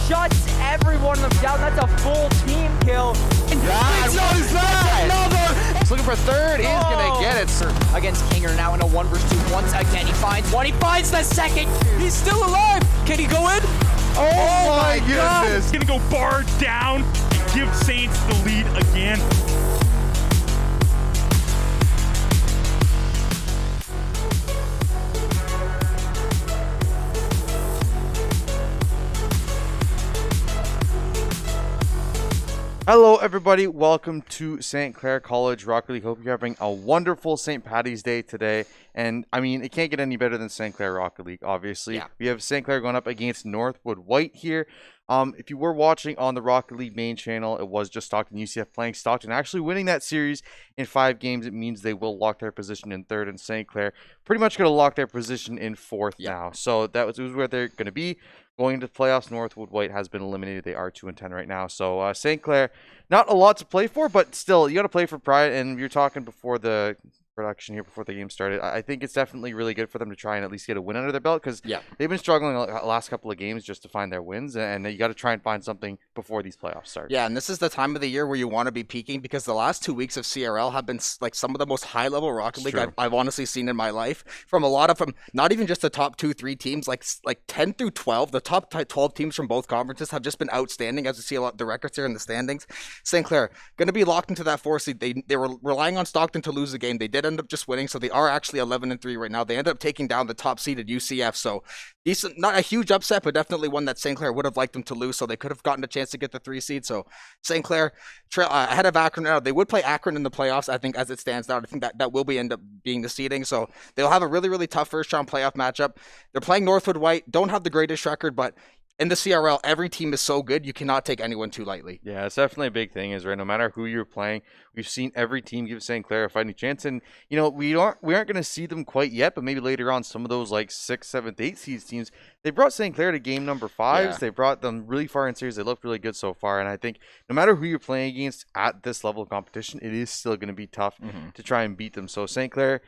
shuts every one of them down. That's a full team kill. He's looking for third. He's gonna get it. Against Kinger now in a 1 versus 2. Once again, he finds one. He finds the second. He's still alive. Can he go in? Oh my goodness. He's gonna go bar down and give Saints the lead again. Hello everybody, welcome to St. Clair College Rocket League. Hope you're having a wonderful St. Patty's Day today. And I mean, it can't get any better than St. Clair Rocket League, obviously. Yeah. We have St. Clair going up against Northwood White here. If you were watching on the Rocket League main channel, it was just Stockton UCF playing Stockton. Actually winning that series in 5 games, it means they will lock their position in 3rd, and St. Clair pretty much going to lock their position in 4th now. So that was where they're going to be. Going into the playoffs, Northwood White has been eliminated. They are 2-10 right now. So St. Clair, not a lot to play for, but still, you got to play for pride. And you're talking before the production here, before the game started. I think it's definitely really good for them to try and at least get a win under their belt, because they've been struggling the last couple of games just to find their wins, and you got to try and find something before these playoffs start. Yeah, and this is the time of the year where you want to be peaking, because the last 2 weeks of CRL have been like some of the most high-level Rocket League I've honestly seen in my life. From a lot of them, not even just the top 2-3 teams, like 10 through 12, the top 12 teams from both conferences have just been outstanding. As you see a lot the records here in the standings. St. Clair going to be locked into that 4 seed. They were relying on Stockton to lose the game. They did end up just winning, so they are actually 11-3 right now. They ended up taking down the top seeded UCF, so decent, not a huge upset, but definitely one that St. Clair would have liked them to lose, so they could have gotten a chance to get the 3 seed. So St. Clair ahead of Akron now. They would play Akron in the playoffs, I think, as it stands now. I think that will end up being the seeding, so they'll have a really, really tough first round playoff matchup. They're playing Northwood White, don't have the greatest record, but in the CRL, every team is so good, you cannot take anyone too lightly. Yeah, it's definitely a big thing, is right, no matter who you're playing, we've seen every team give St. Clair a fighting chance. And, you know, we aren't going to see them quite yet, but maybe later on, some of those like 6th, 7th, 8th seeds teams, they brought St. Clair to game number 5s. Yeah. They brought them really far in series. They look really good so far. And I think no matter who you're playing against at this level of competition, it is still going to be tough to try and beat them. So St. Clair,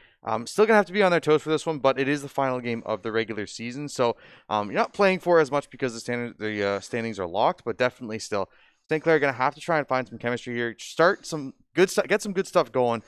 still going to have to be on their toes for this one, but it is the final game of the regular season. So you're not playing for as much because the standings are locked, but definitely still, St. Clair are going to have to try and find some chemistry here. Start some good stuff, get some good stuff going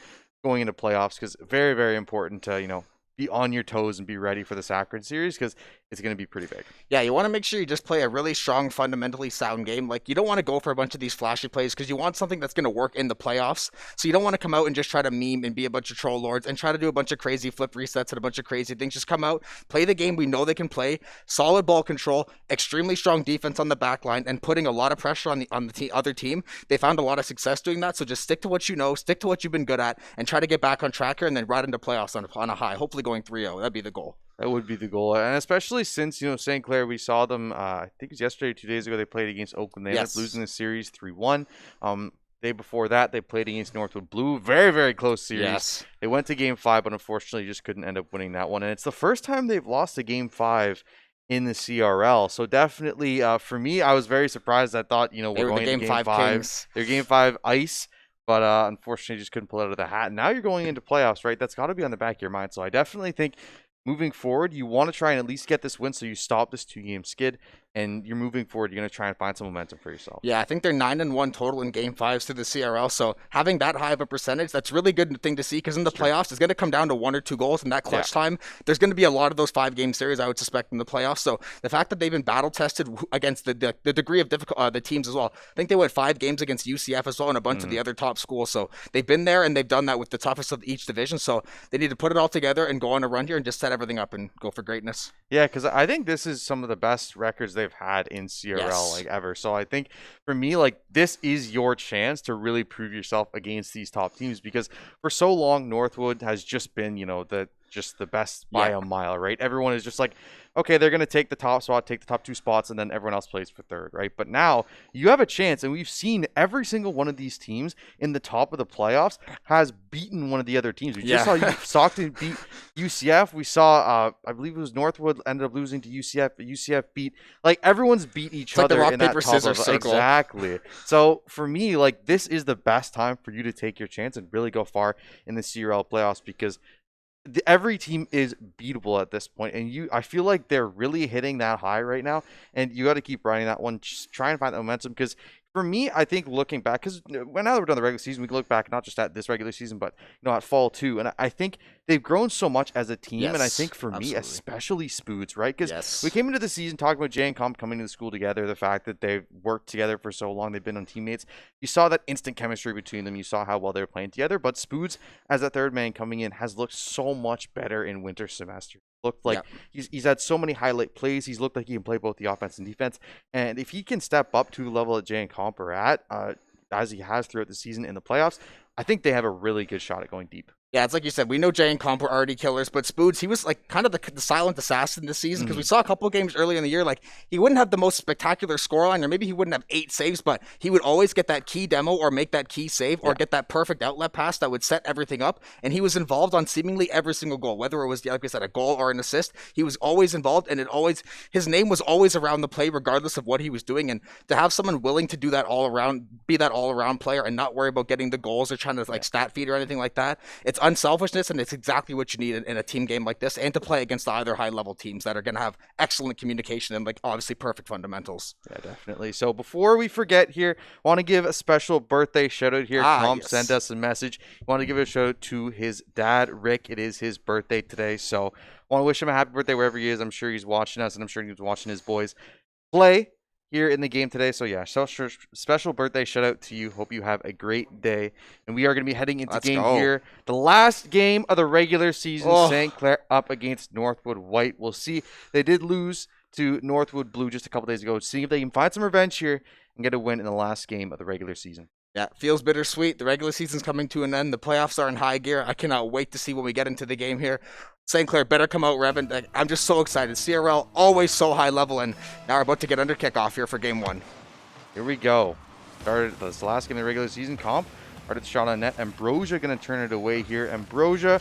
into playoffs, because very, very important to, you know, be on your toes and be ready for this Akron series, because it's going to be pretty big. Yeah, you want to make sure you just play a really strong, fundamentally sound game. Like, you don't want to go for a bunch of these flashy plays, because you want something that's going to work in the playoffs. So you don't want to come out and just try to meme and be a bunch of troll lords and try to do a bunch of crazy flip resets and a bunch of crazy things. Just come out, play the game we know they can play, solid ball control, extremely strong defense on the back line, and putting a lot of pressure on the other team. They found a lot of success doing that. So just stick to what you know, stick to what you've been good at, and try to get back on track here, and then right into playoffs on a high, hopefully going 3-0. That'd be the goal. That would be the goal, and especially since, you know, St. Clair, we saw them, I think it was yesterday or 2 days ago, they played against Oakland. They ended up losing the series 3-1. Day before that, they played against Northwood Blue. Very, very close series. Yes. They went to Game 5, but unfortunately just couldn't end up winning that one. And it's the first time they've lost a Game 5 in the CRL. So definitely, for me, I was very surprised. I thought, you know, we're going to Game 5. Kings. They're Game 5 ice. But unfortunately, just couldn't pull it out of the hat. And now you're going into playoffs, right? That's got to be on the back of your mind. So I definitely think moving forward, you want to try and at least get this win so you stop this 2-game skid, and you're moving forward. You're going to try and find some momentum for yourself. Yeah, I think they're 9-1 total in Game 5s to the CRL, so having that high of a percentage, that's really good thing to see, because in the playoffs, it's going to come down to 1 or 2 goals, and that clutch time, there's going to be a lot of those 5-game series, I would suspect, in the playoffs. So the fact that they've been battle-tested against the degree of the teams as well. I think they went 5 games against UCF as well, and a bunch of the other top schools, so they've been there, and they've done that with the toughest of each division, so they need to put it all together and go on a run here and just set everything up and go for greatness. Yeah, because I think this is some of the best records they've had in CRL like ever. So I think for me, like, this is your chance to really prove yourself against these top teams, because for so long Northwood has just been, you know, the best by a mile, right? Everyone is just like, okay, they're going to take the top spot, take the top 2 spots, and then everyone else plays for 3rd, right? But now you have a chance, and we've seen every single one of these teams in the top of the playoffs has beaten one of the other teams. We just saw Stockton beat UCF. We saw, I believe it was Northwood ended up losing to UCF, but UCF beat, like, everyone's beat each other like the rock, in paper, that top scissors of, circle. Exactly. So for me, like, this is the best time for you to take your chance and really go far in the CRL playoffs, because every team is beatable at this point, and I feel like they're really hitting that high right now, and you got to keep riding that one. Just try and find the momentum, because for me, I think looking back, because now that we're done the regular season, we can look back not just at this regular season, but at fall too, and I think they've grown so much as a team, Yes, and I think for me, absolutely. especially Spoods, right? Because Yes. we came into the season talking about Jay and Comp coming to the school together, the fact that they've worked together for so long, they've been on teammates. You saw that instant chemistry between them. You saw how well they were playing together. But Spoods, as a third man coming in, has looked so much better in winter semester. Looked like he's had so many highlight plays. He's looked like he can play both the offense and defense. And if he can step up to the level that Jay and Comp are at, as he has throughout the season in the playoffs, I think they have a really good shot at going deep. Yeah, it's like you said, we know Jay and Comp were already killers, but Spoods, he was like kind of the silent assassin this season, because we saw a couple of games early in the year, like he wouldn't have the most spectacular scoreline, or maybe he wouldn't have 8 saves, but he would always get that key demo or make that key save or get that perfect outlet pass that would set everything up, and he was involved on seemingly every single goal, whether it was, like we said, a goal or an assist. He was always involved, and his name was always around the play regardless of what he was doing, and to have someone willing to do that all around, be that all around player and not worry about getting the goals or trying to like stat feed or anything like that, it's unselfishness, and it's exactly what you need in a team game like this, and to play against either high-level teams that are going to have excellent communication and, like, obviously perfect fundamentals. Yeah, definitely. So before we forget here, I want to give a special birthday shout-out here. Comp sent us a message. I want to give a shout-out to his dad, Rick. It is his birthday today, so I want to wish him a happy birthday wherever he is. I'm sure he's watching us, and I'm sure he's watching his boys play here in the game today. So yeah, special birthday shout out to you. Hope you have a great day. And we are going to be heading into here. The last game of the regular season, St. Clair up against Northwood White. We'll see. They did lose to Northwood Blue just a couple days ago. See if they can find some revenge here and get a win in the last game of the regular season. Yeah, feels bittersweet. The regular season's coming to an end. The playoffs are in high gear. I cannot wait to see when we get into the game here. St. Clair better come out revving. I'm just so excited. CRL always so high level, and now we're about to get under kickoff here for game 1. Here we go. Started this last game of the regular season. Comp started the shot on net. Ambrosia going to turn it away here. Ambrosia,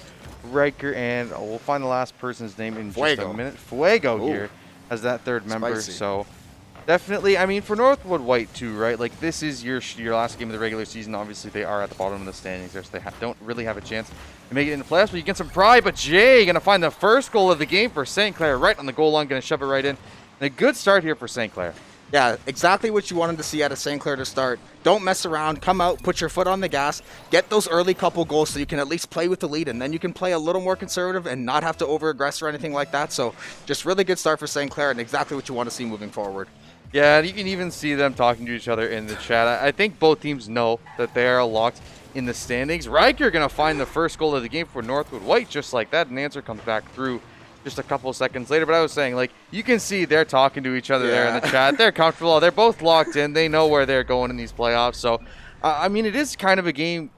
Riker, and we'll find the last person's name in just a minute. Fuego here as that third member. So definitely, I mean, for Northwood White too, right? Like, this is your last game of the regular season. Obviously, they are at the bottom of the standings there, so they don't really have a chance to make it in the playoffs. But you get some pride. But Jay going to find the first goal of the game for St. Clair right on the goal line. Going to shove it right in. And a good start here for St. Clair. Yeah, exactly what you wanted to see out of St. Clair to start. Don't mess around. Come out, put your foot on the gas, get those early couple goals so you can at least play with the lead, and then you can play a little more conservative and not have to over-aggress or anything like that. So just really good start for St. Clair, and exactly what you want to see moving forward. Yeah, and you can even see them talking to each other in the chat. I think both teams know that they are locked in the standings. Riker going to find the first goal of the game for Northwood White just like that. An answer comes back through just a couple seconds later. But I was saying, like, you can see they're talking to each other there in the chat. They're comfortable. They're both locked in. They know where they're going in these playoffs. So, I mean, it is kind of a game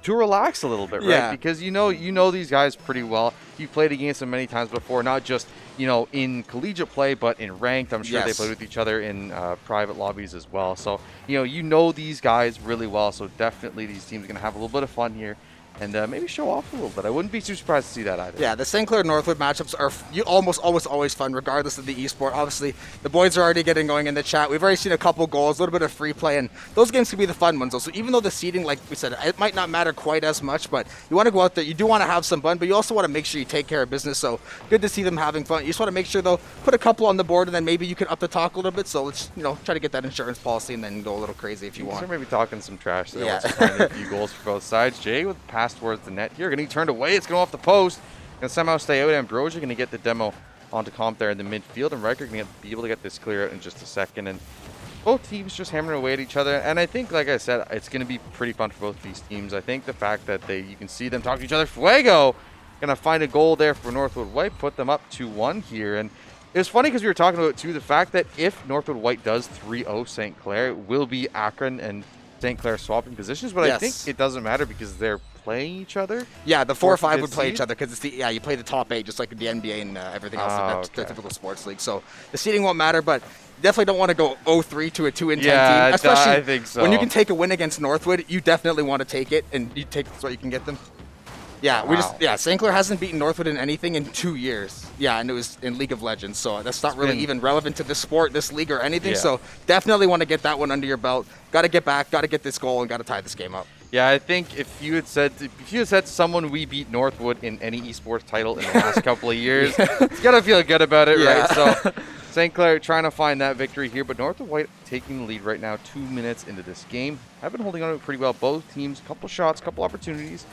to relax a little bit, right? Yeah. Because you know these guys pretty well. You've played against them many times before, not just in collegiate play, but in ranked. I'm sure they played with each other in private lobbies as well. So you know these guys really well. So definitely these teams are gonna have a little bit of fun here. And maybe show off a little bit. I wouldn't be too surprised to see that either. Yeah, the St. Clair Northwood matchups are almost always fun, regardless of the esport. Obviously, the boys are already getting going in the chat. We've already seen a couple goals, a little bit of free play, and those games can be the fun ones. So even though the seeding, like we said, it might not matter quite as much, but you want to go out there. You do want to have some fun, but you also want to make sure you take care of business. So good to see them having fun. You just want to make sure, though, put a couple on the board, and then maybe you can up the talk a little bit. So let's try to get that insurance policy and then go a little crazy if you want. So maybe talking some trash there. Yeah. Finding a few goals for both sides. Jay with the pass towards the net here. Going to be turned away. It's going off the post. Going to somehow stay out. Ambrosia going to get the demo onto Comp there in the midfield. And Riker going to be able to get this clear out in just a second. And both teams just hammering away at each other. And I think, like I said, it's going to be pretty fun for both these teams. I think the fact that you can see them talk to each other. Fuego going to find a goal there for Northwood White. Put them up 2-1 here. And it was funny because we were talking about, too, the fact that if Northwood White does 3-0 St. Clair, it will be Akron and St. Clair swapping positions. But I think it doesn't matter because they're playing each other. Yeah, the 4 or 5 would play each other because it's you play the top 8 just like the NBA and everything else. The typical sports league. So the seeding won't matter, but definitely don't want to go 0-3 to a 2-10 team. Especially I think so. When you can take a win against Northwood, you definitely want to take it, and you take so you can get them. Yeah, St. Clair hasn't beaten Northwood in anything in 2 years. Yeah, and it was in League of Legends, so that's not really even relevant to this sport, this league, or anything. So definitely want to get that one under your belt. Got to get back, got to get this goal, and got to tie this game up. Yeah, I think if you had said to someone we beat Northwood in any esports title in the last couple of years, it's gotta feel good about it, Yeah. right? So St. Clair trying to find that victory here, but Northwood White taking the lead right now, 2 minutes into this game. I've been holding on to it pretty well. Both teams, couple shots, couple opportunities.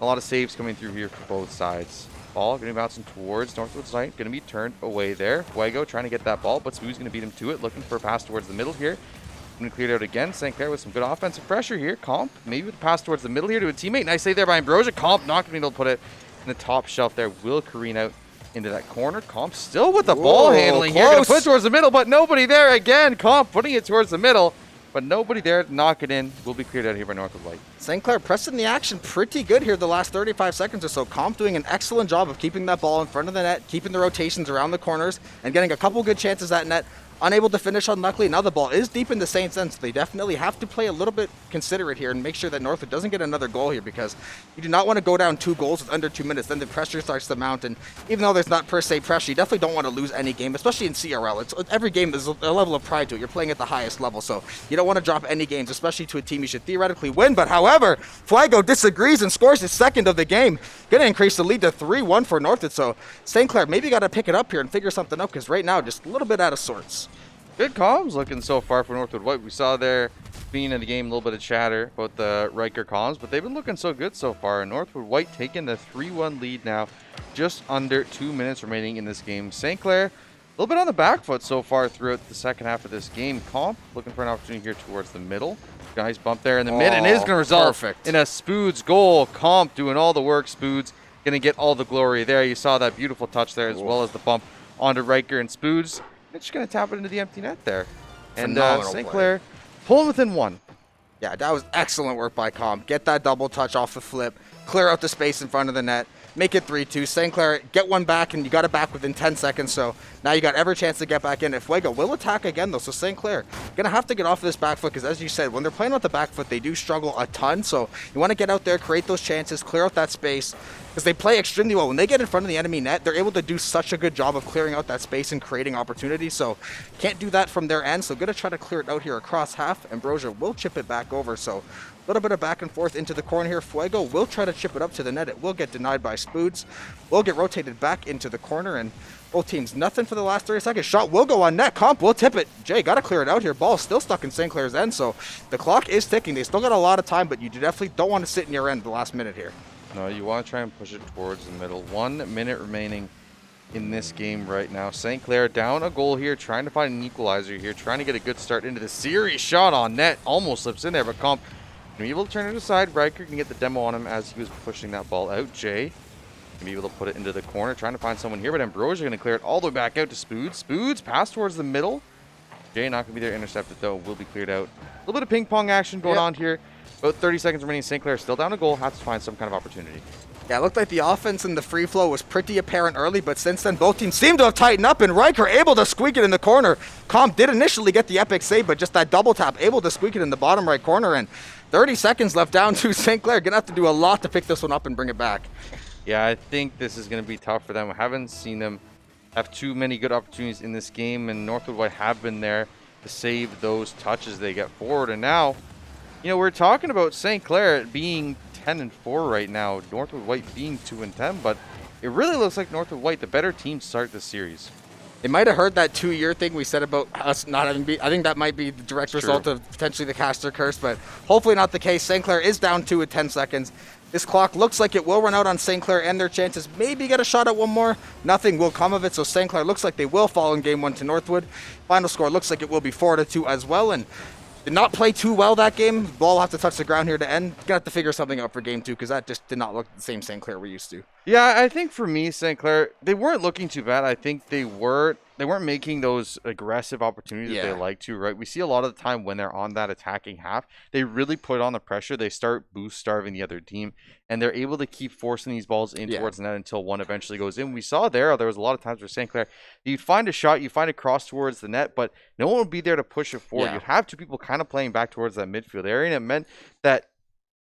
A lot of saves coming through here for both sides. Ball going to be bouncing towards Northwood's side. Going to be turned away there. Fuego trying to get that ball, but Smooth's going to beat him to it. Looking for a pass towards the middle here. Going to clear it out again. St. Clair with some good offensive pressure here. Comp, maybe with a pass towards the middle here to a teammate. Nice save there by Ambrosia. Comp not going to be able to put it in the top shelf there. Will careen out into that corner. Comp still with the ball handling here. Going to put it towards the middle, but nobody there again. Comp putting it towards the middle, but nobody there to knock it in. Will be cleared out here by Northwood White. St. Clair pressing the action pretty good here the last 35 seconds or so. Comp doing an excellent job of keeping that ball in front of the net, keeping the rotations around the corners, and getting a couple good chances at net. Unable to finish unluckily. Now the ball is deep in the Saints' end, so they definitely have to play a little bit considerate here and make sure that Northwood doesn't get another goal here, because you do not want to go down 2 goals with under 2 minutes. Then the pressure starts to mount, and even though there's not per se pressure, you definitely don't want to lose any game, especially in CRL. Every game is a level of pride to it. You're playing at the highest level, so you don't want to drop any games, especially to a team you should theoretically win. But however, Fuego disagrees and scores his second of the game. Going to increase the lead to 3-1 for Northwood, so St. Clair maybe got to pick it up here and figure something out, because right now just a little bit out of sorts. Good comms looking so far for Northwood White. We saw there being in the game a little bit of chatter about the Riker comms, but they've been looking so good so far. Northwood White taking the 3-1 lead now, just under 2 minutes remaining in this game. St. Clair a little bit on the back foot so far throughout the second half of this game. Comp looking for an opportunity here towards the middle. Nice bump there in the mid, and it is going to result in a Spoods goal. Comp doing all the work. Spoods going to get all the glory there. You saw that beautiful touch there, as well as the bump onto Riker, and Spoods they're just going to tap it into the empty net there. And St. Clair pulling within 1. Yeah, that was excellent work by Comp. Get that double touch off the flip, clear out the space in front of the net, make it 3-2. St. Clair, get one back, and you got it back within 10 seconds, so now you got every chance to get back in. If Fuego will attack again, though, so St. Clair going to have to get off of this back foot, because as you said, when they're playing with the back foot, they do struggle a ton, so you want to get out there, create those chances, clear out that space, because they play extremely well. When they get in front of the enemy net, they're able to do such a good job of clearing out that space and creating opportunities, so can't do that from their end, so going to try to clear it out here across half. Ambrosia will chip it back over, so a little bit of back and forth into the corner here. Fuego will try to chip it up to the net. It will get denied by Spoods. Will get rotated back into the corner, and both teams nothing for the last 30 seconds. Shot will go on net. Comp will tip it. Jay, got to clear it out here. Ball still stuck in St. Clair's end, so the clock is ticking. They still got a lot of time, but you definitely don't want to sit in your end the last minute here. No, you want to try and push it towards the middle. 1 minute remaining in this game right now. St. Clair down a goal here, trying to find an equalizer here, trying to get a good start into the series. Shot on net, almost slips in there, but Comp can be able to turn it aside. Riker can get the demo on him as he was pushing that ball out. Jay can be able to put it into the corner, trying to find someone here, but Ambrosia going to clear it all the way back out to Spoods. Spoods pass towards the middle. Jay not going to be there, intercepted though, will be cleared out. A little bit of ping pong action going on here. About 30 seconds remaining. St. Clair still down a goal, has to find some kind of opportunity. Yeah, it looked like the offense in the free flow was pretty apparent early, but since then both teams seem to have tightened up, and Riker able to squeak it in the corner. Comp did initially get the epic save, but just that double tap, able to squeak it in the bottom right corner, and 30 seconds left down to St. Clair. Gonna have to do a lot to pick this one up and bring it back. Yeah, I think this is going to be tough for them. I haven't seen them have too many good opportunities in this game, and Northwood White have been there to save those touches they get forward. And now, you know, we're talking about St. Clair being 10-4 right now, Northwood White being 2-10, but it really looks like Northwood White, the better team, start the series. They might have heard that 2-year thing we said about us not having beat. I think that might be the direct result of potentially the caster curse, but hopefully not the case. St. Clair is down 2 with 10 seconds. This clock looks like it will run out on St. Clair and their chances. Maybe get a shot at one more. Nothing will come of it, so St. Clair looks like they will fall in game 1 to Northwood. Final score looks like it will be 4-2 as well, and did not play too well that game. Ball will have to touch the ground here to end. Gonna have to figure something out for game 2, because that just did not look the same St. Clair we're used to. Yeah, I think for me, St. Clair, they weren't looking too bad. I think they weren't making those aggressive opportunities that they like to, right? We see a lot of the time when they're on that attacking half, they really put on the pressure. They start boost starving the other team, and they're able to keep forcing these balls in towards the net until one eventually goes in. We saw there was a lot of times where St. Clair, you'd find a shot, you find a cross towards the net, but no one would be there to push it forward. You'd have 2 people kind of playing back towards that midfield area, and it meant that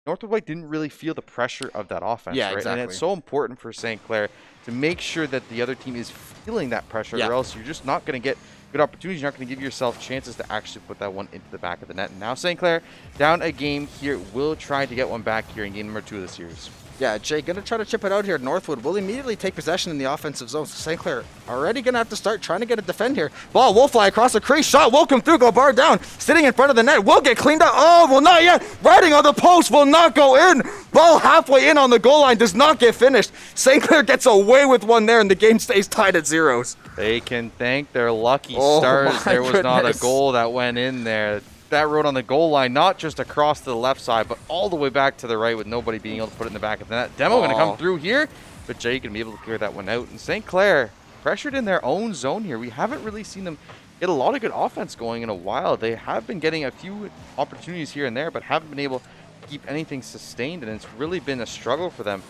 Northwood White didn't really feel the pressure of that offense, Yeah, right? exactly. And it's so important for St. Clair to make sure that the other team is feeling that pressure, or else you're just not going to get good opportunities. You're not going to give yourself chances to actually put that one into the back of the net. And now St. Clair down a game here, will try to get one back here in game number 2 of the series. Yeah, Jay gonna try to chip it out here. Northwood will immediately take possession in the offensive zone. So St. Clair already gonna have to start trying to get a defend here. Ball will fly across the crease. Shot will come through. Go bar down. Sitting in front of the net. Will get cleaned up. Oh, well, not yet. Riding on the post will not go in. Ball halfway in on the goal line does not get finished. St. Clair gets away with one there, and the game stays tied at 0s. They can thank their lucky stars. There was not a goal that went in there. That road on the goal line, not just across to the left side, but all the way back to the right with nobody being able to put it in the back of the net. Demo going to come through here, but Jay can be able to clear that one out. And St. Clair pressured in their own zone here. We haven't really seen them get a lot of good offense going in a while. They have been getting a few opportunities here and there, but haven't been able to keep anything sustained, and it's really been a struggle for them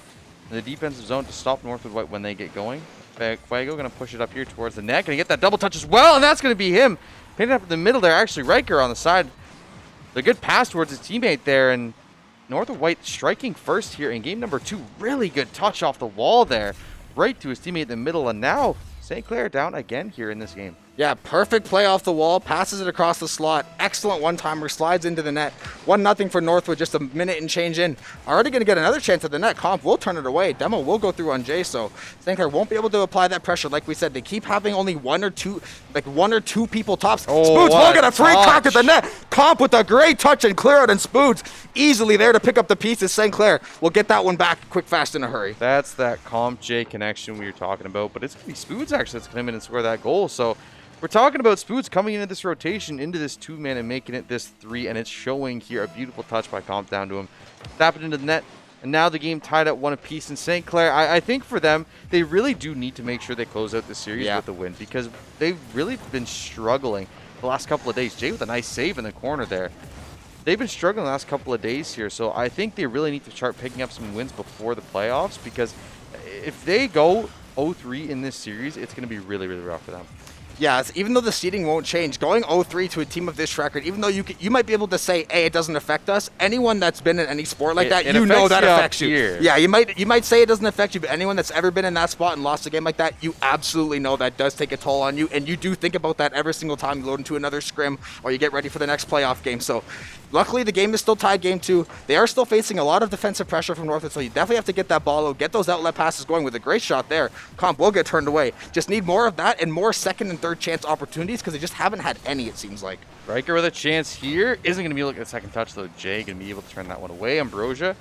in the defensive zone to stop Northwood White when they get going. Fuego going to push it up here towards the net. Going to get that double touch as well, and that's going to be him. Pinned up in the middle there. Actually, Riker on the side. The good pass towards his teammate there, and Northwood White striking first here in game number 2. Really good touch off the wall there, right to his teammate in the middle, and now St. Clair down again here in this game. Yeah, perfect play off the wall, passes it across the slot. Excellent one-timer, slides into the net. 1-0 for Northwood, just a minute and change in. Already going to get another chance at the net. Comp will turn it away. Demo will go through on Jay, so St. Clair won't be able to apply that pressure. Like we said, they keep having only one or two people tops. Spoods will get a free crack at the net. Comp with a great touch and clear out, and Spoods easily there to pick up the pieces. St. Clair will get that one back quick, fast, in a hurry. That's that Comp Jay connection we were talking about, but it's going to be Spoods actually that's going to come in and score that goal, so we're talking about Spoods coming into this rotation, into this 2-man and making it this 3, and it's showing here a beautiful touch by Comp down to him. Tap it into the net, and now the game tied at 1 apiece. And St. Clair, I think for them, they really do need to make sure they close out the series with a win, because they've really been struggling the last couple of days. Jay with a nice save in the corner there. They've been struggling the last couple of days here, so I think they really need to start picking up some wins before the playoffs, because if they go 0-3 in this series, it's going to be really, really rough for them. Yeah, even though the seeding won't change, going 0-3 to a team of this record, even though you might be able to say, hey, it doesn't affect us, anyone that's been in any sport like that, you know that affects you. Yeah, you might say it doesn't affect you, but anyone that's ever been in that spot and lost a game like that, you absolutely know that does take a toll on you, and you do think about that every single time you load into another scrim or you get ready for the next playoff game. So luckily the game is still tied game 2. They are still facing a lot of defensive pressure from Northwood, so you definitely have to get that ball out, get those outlet passes going with a great shot there. Comp will get turned away. Just need more of that and more second and third chance opportunities, because they just haven't had any, it seems like. Riker with a chance here. Isn't going to be looking at the second touch, though. Jay going to be able to turn that one away. Ambrosia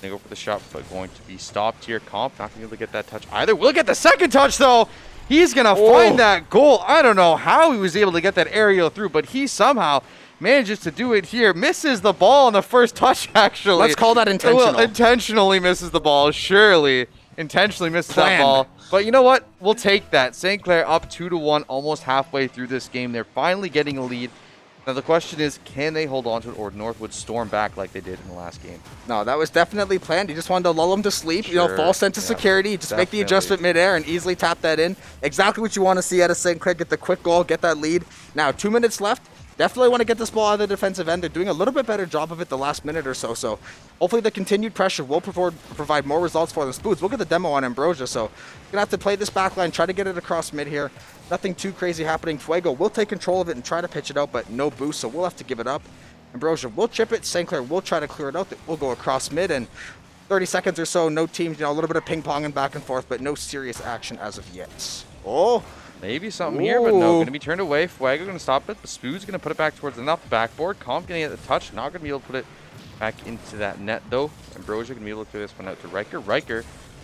going to go for the shot, but going to be stopped here. Comp not going to be able to get that touch either. Will get the second touch, though. He's going to find that goal. I don't know how he was able to get that aerial through, but he somehow manages to do it here. Misses the ball on the first touch, actually. Let's call that intentional. Well, intentionally misses the ball, surely. Intentionally misses that ball. But you know what? We'll take that. St. Clair up 2-1, almost halfway through this game. They're finally getting a lead. Now the question is, can they hold on to it, or Northwood storm back like they did in the last game? No, that was definitely planned. You just wanted to lull them to sleep, Sure. fall sent to security, just make the adjustment midair and easily tap that in. Exactly what you want to see out of St. Clair, get the quick goal, get that lead. Now, 2 minutes left. Definitely want to get this ball out of the defensive end. They're doing a little bit better job of it the last minute or so. So hopefully the continued pressure will provide more results for them. Spoods, we'll get the demo on Ambrosia. So you're going to have to play this back line, try to get it across mid here. Nothing too crazy happening. Fuego will take control of it and try to pitch it out, but no boost, so we'll have to give it up. Ambrosia will chip it. St. Clair will try to clear it out. We'll go across mid, and 30 seconds or so, no teams, a little bit of ping-ponging back and forth, but no serious action as of yet. Oh! Maybe something here, but no. Going to be turned away. Fuego going to stop it. The Spood's going to put it back towards the backboard. Comp going to get the touch. Not going to be able to put it back into that net, though. Ambrosia going to be able to clear this one out to Riker. Riker,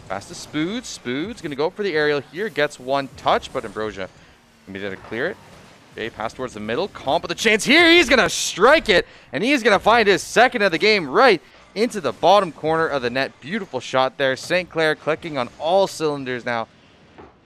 pass to Spoods. Spoods going to go for the aerial here. Gets one touch, but Ambrosia going to be able to clear it. Okay, pass towards the middle. Comp with a chance here. He's going to strike it, and he's going to find his second of the game right into the bottom corner of the net. Beautiful shot there. St. Clair clicking on all cylinders now.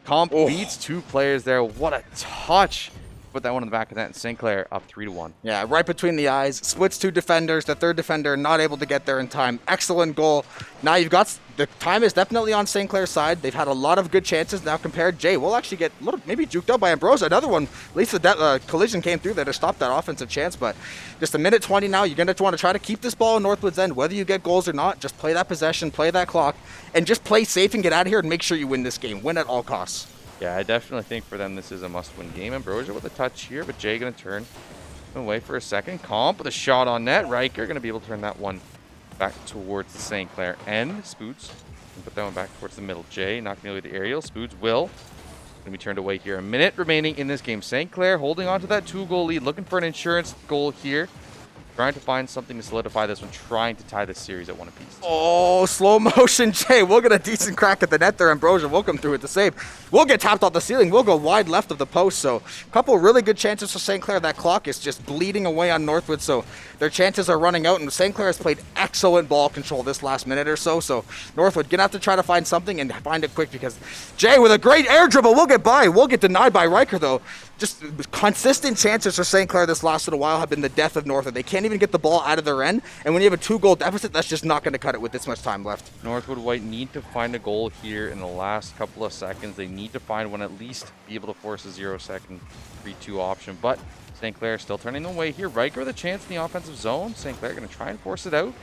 Comp beats 2 players there. What a touch put that one in the back of that, and St. Clair up 3-1. Yeah, right between the eyes. Splits 2 defenders. The third defender not able to get there in time. Excellent goal. Now you've got the time is definitely on St. Clair's side. They've had a lot of good chances now compared. Jay will actually get a little maybe juked up by Ambrosia. Another one. At least the collision came through there to stop that offensive chance. But just a minute 20 now. You're going to want to try to keep this ball in Northwood's end. Whether you get goals or not, just play that possession, play that clock, and just play safe and get out of here and make sure you win this game. Win at all costs. Yeah, I definitely think for them this is a must-win game. Ambrosia with a touch here, but Jay going to turn away for a second. Comp with a shot on net. Riker going to be able to turn that one back towards the St. Clair end. Spoots can put that one back towards the middle. Jay not going to be the aerial. Spoots will. Going to be turned away here. A minute remaining in this game. St. Clair holding on to that 2-goal lead, looking for an insurance goal here. Trying to find something to solidify this one, trying to tie this series at 1 apiece. Oh, slow motion, Jay. We'll get a decent crack at the net there. Ambrosia will come through with the save. We'll get tapped off the ceiling. We'll go wide left of the post. So a couple really good chances for St. Clair. That clock is just bleeding away on Northwood. So their chances are running out. And St. Clair has played excellent ball control this last minute or so. So Northwood going to have to try to find something and find it quick because Jay with a great air dribble. We'll get by. We'll get denied by Riker though. Just consistent chances for St. Clair this last little while have been the death of Northwood. They can't even get the ball out of their end. And when you have a 2-goal deficit, that's just not going to cut it with this much time left. Northwood White need to find a goal here in the last couple of seconds. They need to find one, at least be able to force a 0-second 3-2 option. But St. Clair still turning away here. Riker with a chance in the offensive zone. St. Clair going to try and force it out.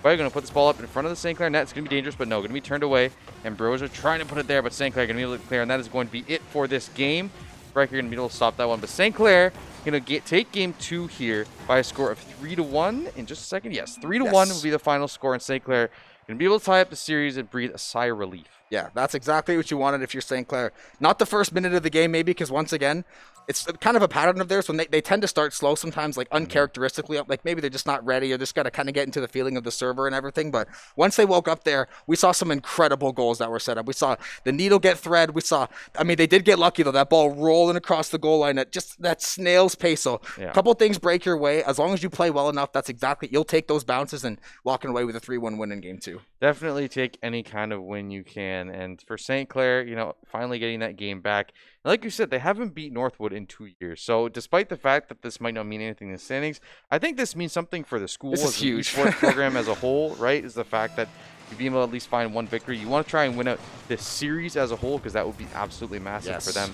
White going to put this ball up in front of the St. Clair net. It's going to be dangerous, but no, going to be turned away. Ambrosia trying to put it there, but St. Clair going to be able to clear, and that is going to be it for this game. Riker going to be able to stop that one, but St. Clair going to take game 2 here by a score of 3-1 in just a second. Yes, 3-1 will be the final score, and St. Clair going to be able to tie up the series and breathe a sigh of relief. Yeah, that's exactly what you wanted if you're St. Clair. Not the first minute of the game, maybe, because once again, it's kind of a pattern of theirs when they tend to start slow sometimes, like uncharacteristically, like maybe they're just not ready or just got to kind of get into the feeling of the server and everything. But once they woke up there, we saw some incredible goals that were set up. We saw the needle get thread. We saw, I mean, they did get lucky though, that ball rolling across the goal line at just that snail's pace. So a couple things break your way. As long as you play well enough, that's exactly, you'll take those bounces and walking away with a 3-1 win in game 2. Definitely take any kind of win you can. And for St. Clair, you know, finally getting that game back. And like you said, they haven't beat Northwood in 2 years. So despite the fact that this might not mean anything in the standings, I think this means something for the school as a sports program as a whole, right? Is the fact that you've been able to at least find one victory. You want to try and win out this series as a whole because that would be absolutely massive for them.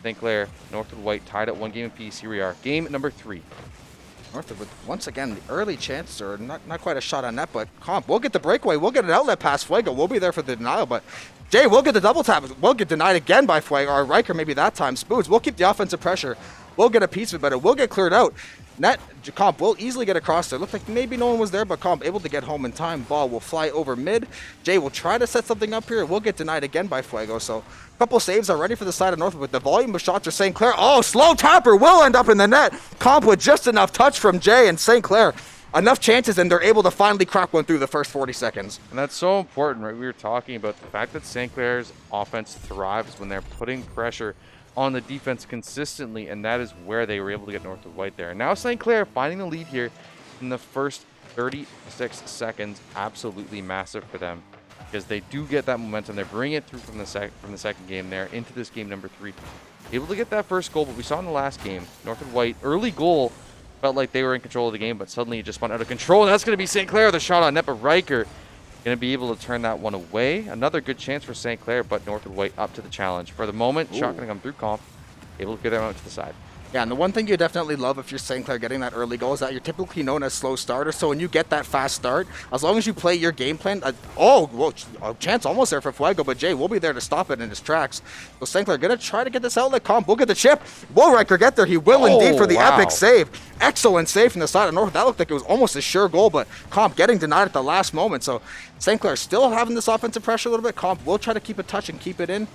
St. Clair, Northwood White tied at 1 game apiece. Here we are. Game number 3. Northwood, once again, the early chances are not quite a shot on net, but Comp, we'll get the breakaway. We'll get an outlet pass. Fuego, we'll be there for the denial, but Jay, we'll get the double tap. We'll get denied again by Fuego, or Riker maybe that time. Spoods, we'll keep the offensive pressure. We'll get a piece of it, but it will get cleared out. Net, Comp will easily get across there. Looked like maybe no one was there, but Comp able to get home in time. Ball will fly over mid. Jay will try to set something up here. We'll get denied again by Fuego, so a couple saves already for the side of Northwood, with the volume of shots for St. Clair. Oh, slow tapper will end up in the net. Comp with just enough touch from Jay, and St. Clair enough chances, and they're able to finally crack one through the first 40 seconds. And that's so important, right? We were talking about the fact that St. Clair's offense thrives when they're putting pressure on the defense consistently, and that is where they were able to get Northwood White there. And now St. Clair finding the lead here in the first 36 seconds, absolutely massive for them, because they do get that momentum. They bring it through from the second game there into this game number 3. Able to get that first goal, but we saw in the last game, Northwood White, early goal, felt like they were in control of the game, but suddenly it just spun out of control, and that's going to be St. Clair with a shot on net, but Riker going to be able to turn that one away. Another good chance for St. Clair, but Northwood White up to the challenge. For the moment, shot going to come through Comp, able to get that one out to the side. Yeah, and the one thing you definitely love if you're St. Clair getting that early goal is that you're typically known as slow starters. So when you get that fast start, as long as you play your game plan, a chance almost there for Fuego, but Jay will be there to stop it in his tracks. So St. Clair going to try to get this outlet. Comp will get the chip. Will Riker get there? He will indeed for the epic save. Excellent save from the side of North. That looked like it was almost a sure goal, but Comp getting denied at the last moment. So St. Clair still having this offensive pressure a little bit. Comp will try to keep a touch and keep it in.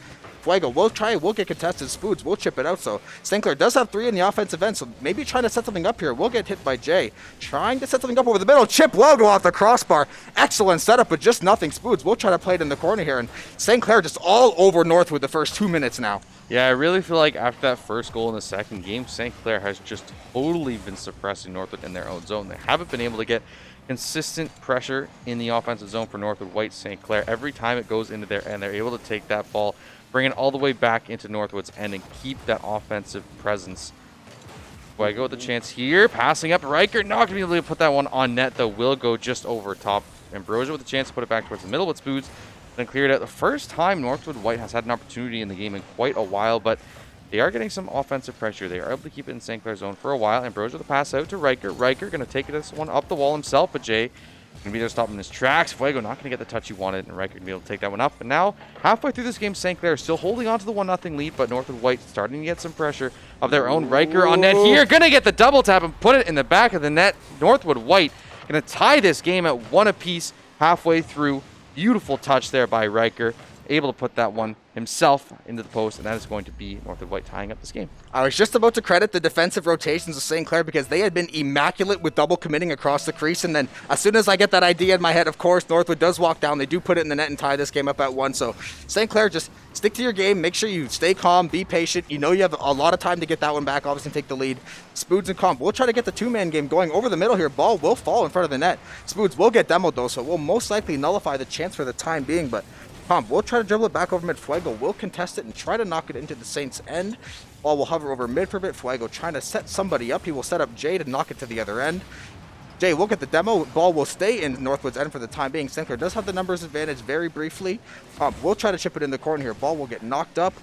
Fuego will try, we'll get contested. Spoods will chip it out. So St. Clair does have 3 in the offensive end, so maybe trying to set something up here. We'll get hit by Jay. Trying to set something up over the middle. Chip will go off the crossbar. Excellent setup, but just nothing. Spoods will try to play it in the corner here, and St. Clair just all over Northwood the first 2 minutes now. Yeah, I really feel like after that first goal in the second game, St. Clair has just totally been suppressing Northwood in their own zone. They haven't been able to get consistent pressure in the offensive zone for Northwood White. St. Clair, every time it goes into their end, they're able to take that ball, bring it all the way back into Northwood's end, and keep that offensive presence Fuego with a chance here. Passing up. Riker not going to be able to put that one on net, though. Will go just over top. Ambrosia with a chance to put it back towards the middle with Spoods. Then cleared out. The first time Northwood White has had an opportunity in the game in quite a while, but they are getting some offensive pressure. They are able to keep it in St. Clair's zone for a while. Ambrosia with the pass out to Riker. Riker going to take this one up the wall himself, but Jay going to be there stopping his tracks. Fuego not going to get the touch he wanted, and Riker going to be able to take that one up. And now, halfway through this game, St. Clair still holding on to the 1-0 lead, but Northwood White starting to get some pressure of their own. Riker on net here. Going to get the double tap and put it in the back of the net. Northwood White going to tie this game at 1 apiece halfway through. Beautiful touch there by Riker. Able to put that one himself into the post, and that is going to be Northwood White tying up this game. I was just about to credit the defensive rotations of St. Clair because they had been immaculate with double committing across the crease, and then as soon as I get that idea in my head, of course, Northwood does walk down. They do put it in the net and tie this game up at 1. So St. Clair, just stick to your game. Make sure you stay calm, be patient. You know you have a lot of time to get that one back, obviously, and take the lead. Spoods and Comp, we'll try to get the two-man game going over the middle here. Ball will fall in front of the net. Spoods will get demoed, though, so we'll most likely nullify the chance for the time being, but Comp, we'll try to dribble it back over mid. Fuego will contest it and try to knock it into the Saints' end. Ball will hover over mid for a bit. Fuego trying to set somebody up. He will set up Jay to knock it to the other end. Jay will get the demo. Ball will stay in Northwood's end for the time being. St. Clair does have the numbers advantage very briefly. We'll try to chip it in the corner here. Ball will get knocked up.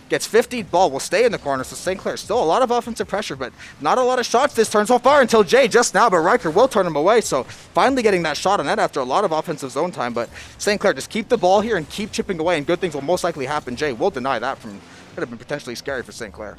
Gets 50. Ball will stay in the corner. So St. Clair still a lot of offensive pressure, but not a lot of shots this turn so far until Jay just now. But Riker will turn him away. So finally getting that shot on net after a lot of offensive zone time. But St. Clair just keep the ball here and keep chipping away, and good things will most likely happen. Jay will deny that. Could have been potentially scary for St. Clair.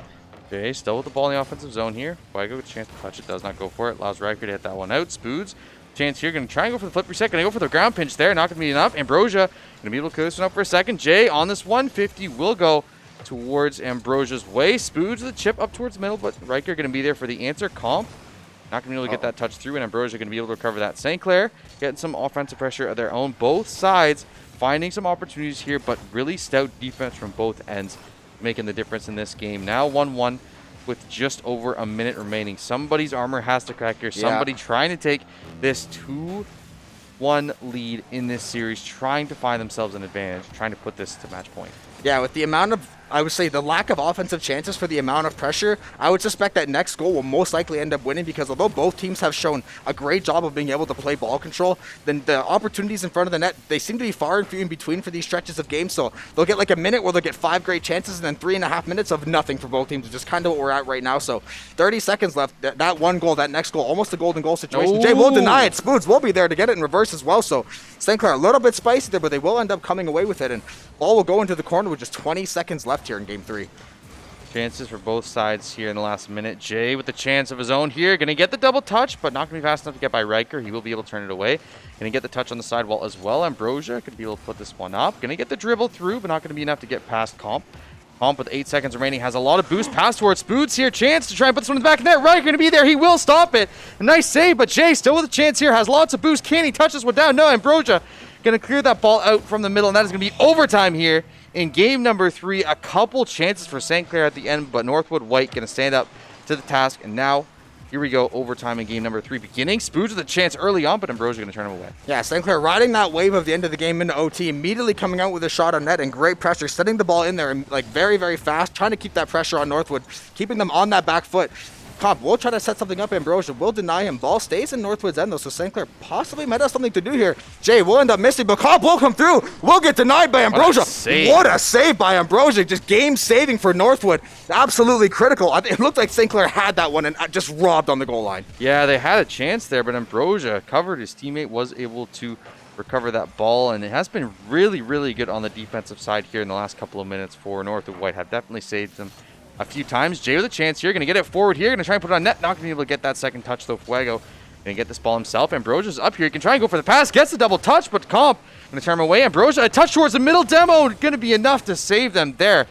Jay still with the ball in the offensive zone here. Fuego with a chance to touch it. Does not go for it. Allows Riker to hit that one out. Spoods. Chance here, going to try and go for the flip reset. Going to go for the ground pinch there. Not going to be enough. Ambrosia going to be able to clear this one up for a second. Jay on this 150 will go towards Ambrosia's way. Spoods with a chip up towards the middle, but Riker going to be there for the answer. Comp not going to be able to get that touch through, and Ambrosia going to be able to recover that. St. Clair getting some offensive pressure of their own. Both sides finding some opportunities here, but really stout defense from both ends making the difference in this game. Now 1-1 with just over a minute remaining. Somebody's armor has to crack here. Somebody trying to take this 2-1 lead in this series, trying to find themselves an advantage, trying to put this to match point. Yeah, with the amount of, I would say, the lack of offensive chances for the amount of pressure, I would suspect that next goal will most likely end up winning, because although both teams have shown a great job of being able to play ball control, then the opportunities in front of the net, they seem to be far and few in between for these stretches of games. So they'll get like a minute where they'll get 5 great chances and then 3.5 minutes of nothing for both teams, which is kind of what we're at right now. So 30 seconds left. That one goal, that next goal, almost a golden goal situation. Jay will deny it. Spoods will be there to get it in reverse as well. So St. Clair a little bit spicy there, but they will end up coming away with it. And ball will go into the corner with just 20 seconds left here in game 3. Chances for both sides here in the last minute. Jay with the chance of his own here. Going to get the double touch, but not going to be fast enough to get by Riker. He will be able to turn it away. Going to get the touch on the sidewall as well. Ambrosia could be able to put this one up. Going to get the dribble through, but not going to be enough to get past Comp. Comp with 8 seconds remaining has a lot of boost. Pass towards Spoods here. Chance to try and put this one in the back of the net. Riker going to be there. He will stop it. A nice save, but Jay still with a chance here. Has lots of boost. Can he touch this one down? No, Ambrosia going to clear that ball out from the middle, and that is going to be overtime here in game number 3. A couple chances for St. Clair at the end, but Northwood White going to stand up to the task. And now, here we go, overtime in game number 3 beginning. Spoods with a chance early on, but Ambrosia going to turn him away. Yeah, St. Clair riding that wave of the end of the game into OT, immediately coming out with a shot on net and great pressure, setting the ball in there and like very, very fast, trying to keep that pressure on Northwood, keeping them on that back foot. Comp will try to set something up. Ambrosia will deny him. Ball stays in Northwood's end, though, so St. Clair possibly might have something to do here. Jay will end up missing, but Comp will come through. Will get denied by Ambrosia. What a save by Ambrosia. Just game saving for Northwood. Absolutely critical. It looked like St. Clair had that one and just robbed on the goal line. Yeah, they had a chance there, but Ambrosia covered. His teammate was able to recover that ball, and it has been really, really good on the defensive side here in the last couple of minutes for Northwood White. Have definitely saved them a few times. Jay with a chance here. Going to get it forward here. Going to try and put it on net. Not going to be able to get that second touch, though. Fuego going to get this ball himself. Ambrosia's up here. He can try and go for the pass. Gets the double touch, but Comp going to turn him away. Ambrosia, a touch towards the middle. Demo going to be enough to save them there.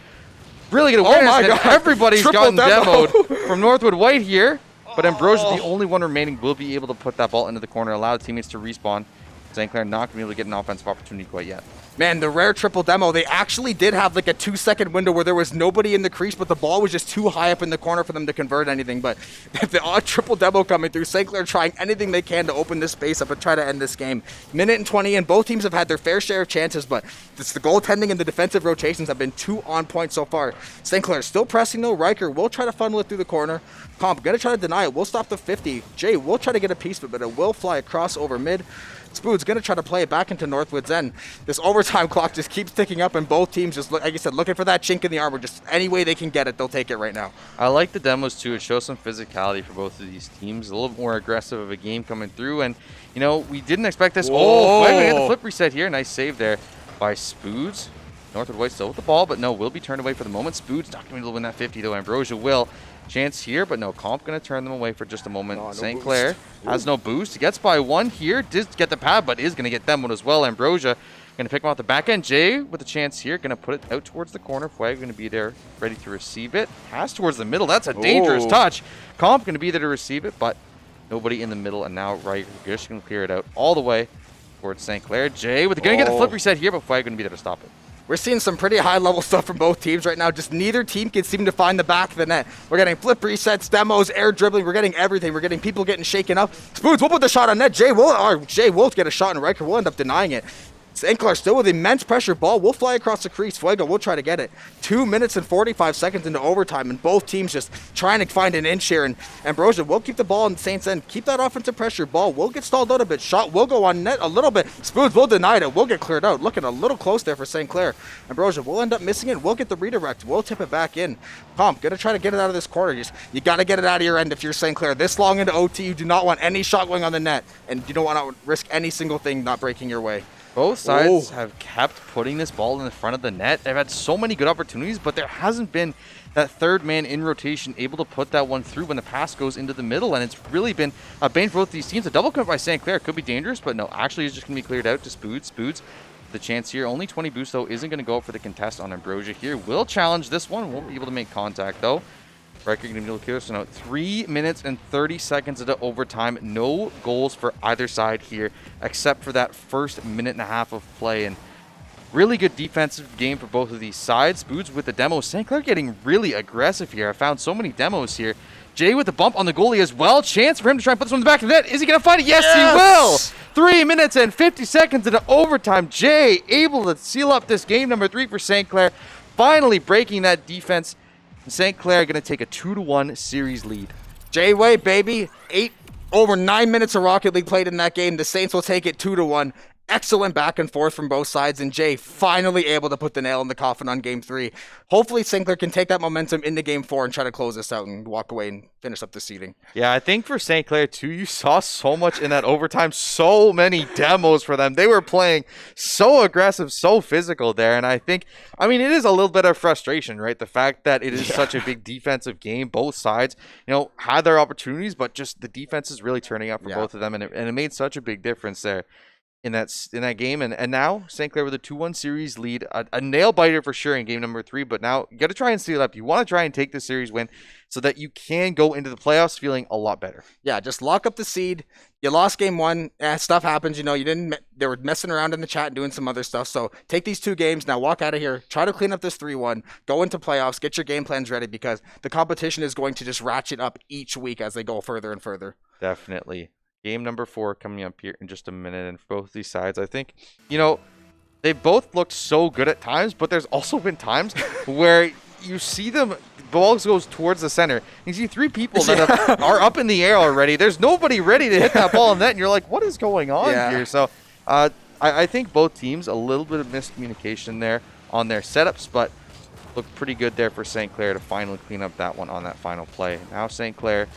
Really good awareness. Oh my God. Everybody's Triple gotten demo. demoed from Northwood White here. But Ambrosia, the only one remaining, will be able to put that ball into the corner, allow the teammates to respawn. St. Clair not going to be able to get an offensive opportunity quite yet. Man, the rare triple demo, they actually did have like a 2-second window where there was nobody in the crease, but the ball was just too high up in the corner for them to convert anything. But the odd triple demo coming through, St. Clair trying anything they can to open this space up and try to end this game. Minute and 20 in, both teams have had their fair share of chances, but it's the goaltending and the defensive rotations have been too on point so far. St. Clair still pressing though. Riker will try to funnel it through the corner. Comp gonna try to deny it. We'll stop the 50. Jay will try to get a piece of it, but it will fly across over mid. Spood's going to try to play it back into Northwood's end. This overtime clock just keeps ticking up, and both teams just, like I said, looking for that chink in the armor. Just any way they can get it, they'll take it right now. I like the demos too. It shows some physicality for both of these teams. A little more aggressive of a game coming through, and you know we didn't expect this. Whoa. Oh, Fuego get the flip reset here. Nice save there by Spoods. Northwood White still with the ball, but no, will be turned away for the moment. Spoods not going to be able to win that 50 though. Ambrosia will. Chance here, but no, Comp going to turn them away for just a moment. No St. boost. Clair has no boost. He gets by one here. Does get the pad, but is going to get them one as well. Ambrosia going to pick him off the back end. Jay with a chance here. Going to put it out towards the corner. Fuego going to be there ready to receive it. Pass towards the middle. That's a dangerous touch. Comp going to be there to receive it, but nobody in the middle. And now Riker just going to clear it out all the way towards St. Clair. Jay with going to get the flip reset here, but Fuego going to be there to stop it. We're seeing some pretty high-level stuff from both teams right now. Just neither team can seem to find the back of the net. We're getting flip resets, demos, air dribbling. We're getting everything. We're getting people getting shaken up. Spoons will put the shot on net. Jay will get a shot, and Riker will end up denying it. St. Clair still with immense pressure. Ball will fly across the crease. Fuego will try to get it. 2 minutes and 45 seconds into overtime, and both teams just trying to find an inch here. And Ambrosia will keep the ball in Saints' end. Keep that offensive pressure. Ball will get stalled out a bit. Shot will go on net a little bit. Spoons will deny it. Will get cleared out. Looking a little close there for St. Clair. Ambrosia will end up missing it. We'll get the redirect. We'll tip it back in. Comp, gonna try to get it out of this corner. You gotta get it out of your end if you're St. Clair. This long into OT, you do not want any shot going on the net, and you don't want to risk any single thing not breaking your way. Both sides have kept putting this ball in the front of the net. They've had so many good opportunities, but there hasn't been that third man in rotation able to put that one through when the pass goes into the middle, and it's really been a bane for both these teams. A double commit by St. Clair could be dangerous, but no, actually it's just going to be cleared out to Spoods. Spoods, the chance here, only 20 boost though, isn't going to go up for the contest on Ambrosia here. Will challenge this one, won't be able to make contact though. Riker going to be able to clear, so now 3 minutes and 30 seconds into overtime. No goals for either side here, except for that first minute and a half of play. And really good defensive game for both of these sides. Spoods with the demo. St. Clair getting really aggressive here. I found so many demos here. Jay with the bump on the goalie as well. Chance for him to try and put this one in the back of the net. Is he going to find it? Yes, he will. 3 minutes and 50 seconds into overtime. Jay able to seal up this game number 3 for St. Clair. Finally breaking that defense. St. Clair going to take a 2-1 series lead. J-Way, baby. Over 9 minutes of Rocket League played in that game. The Saints will take it 2-1. Excellent back and forth from both sides, and Jay finally able to put the nail in the coffin on Game 3. Hopefully, St. Clair can take that momentum into Game 4 and try to close this out and walk away and finish up the seeding. Yeah, I think for St. Clair, too, you saw so much in that overtime, so many demos for them. They were playing so aggressive, so physical there, and I think, I mean, it is a little bit of frustration, right? The fact that it is such a big defensive game, both sides, you know, had their opportunities, but just the defense is really turning up for both of them, and it made such a big difference there in that game. And now St. Clair with a 2-1 series lead, a nail biter for sure in game number 3, but now you got to try and seal up. You want to try and take the series win so that you can go into the playoffs feeling a lot better. Yeah, just lock up the seed. You lost game 1. Stuff happens. You know, they were messing around in the chat and doing some other stuff. So take these 2 games. Now walk out of here. Try to clean up this 3-1. Go into playoffs. Get your game plans ready because the competition is going to just ratchet up each week as they go further and further. Definitely. Game number 4 coming up here in just a minute. And for both these sides, I think, you know, they both looked so good at times, but there's also been times where you see them, the ball goes towards the center. You see 3 people that are up in the air already. There's nobody ready to hit that ball in net, and you're like, what is going on here? So I think both teams, a little bit of miscommunication there on their setups, but looked pretty good there for St. Clair to finally clean up that one on that final play. Now St. Clair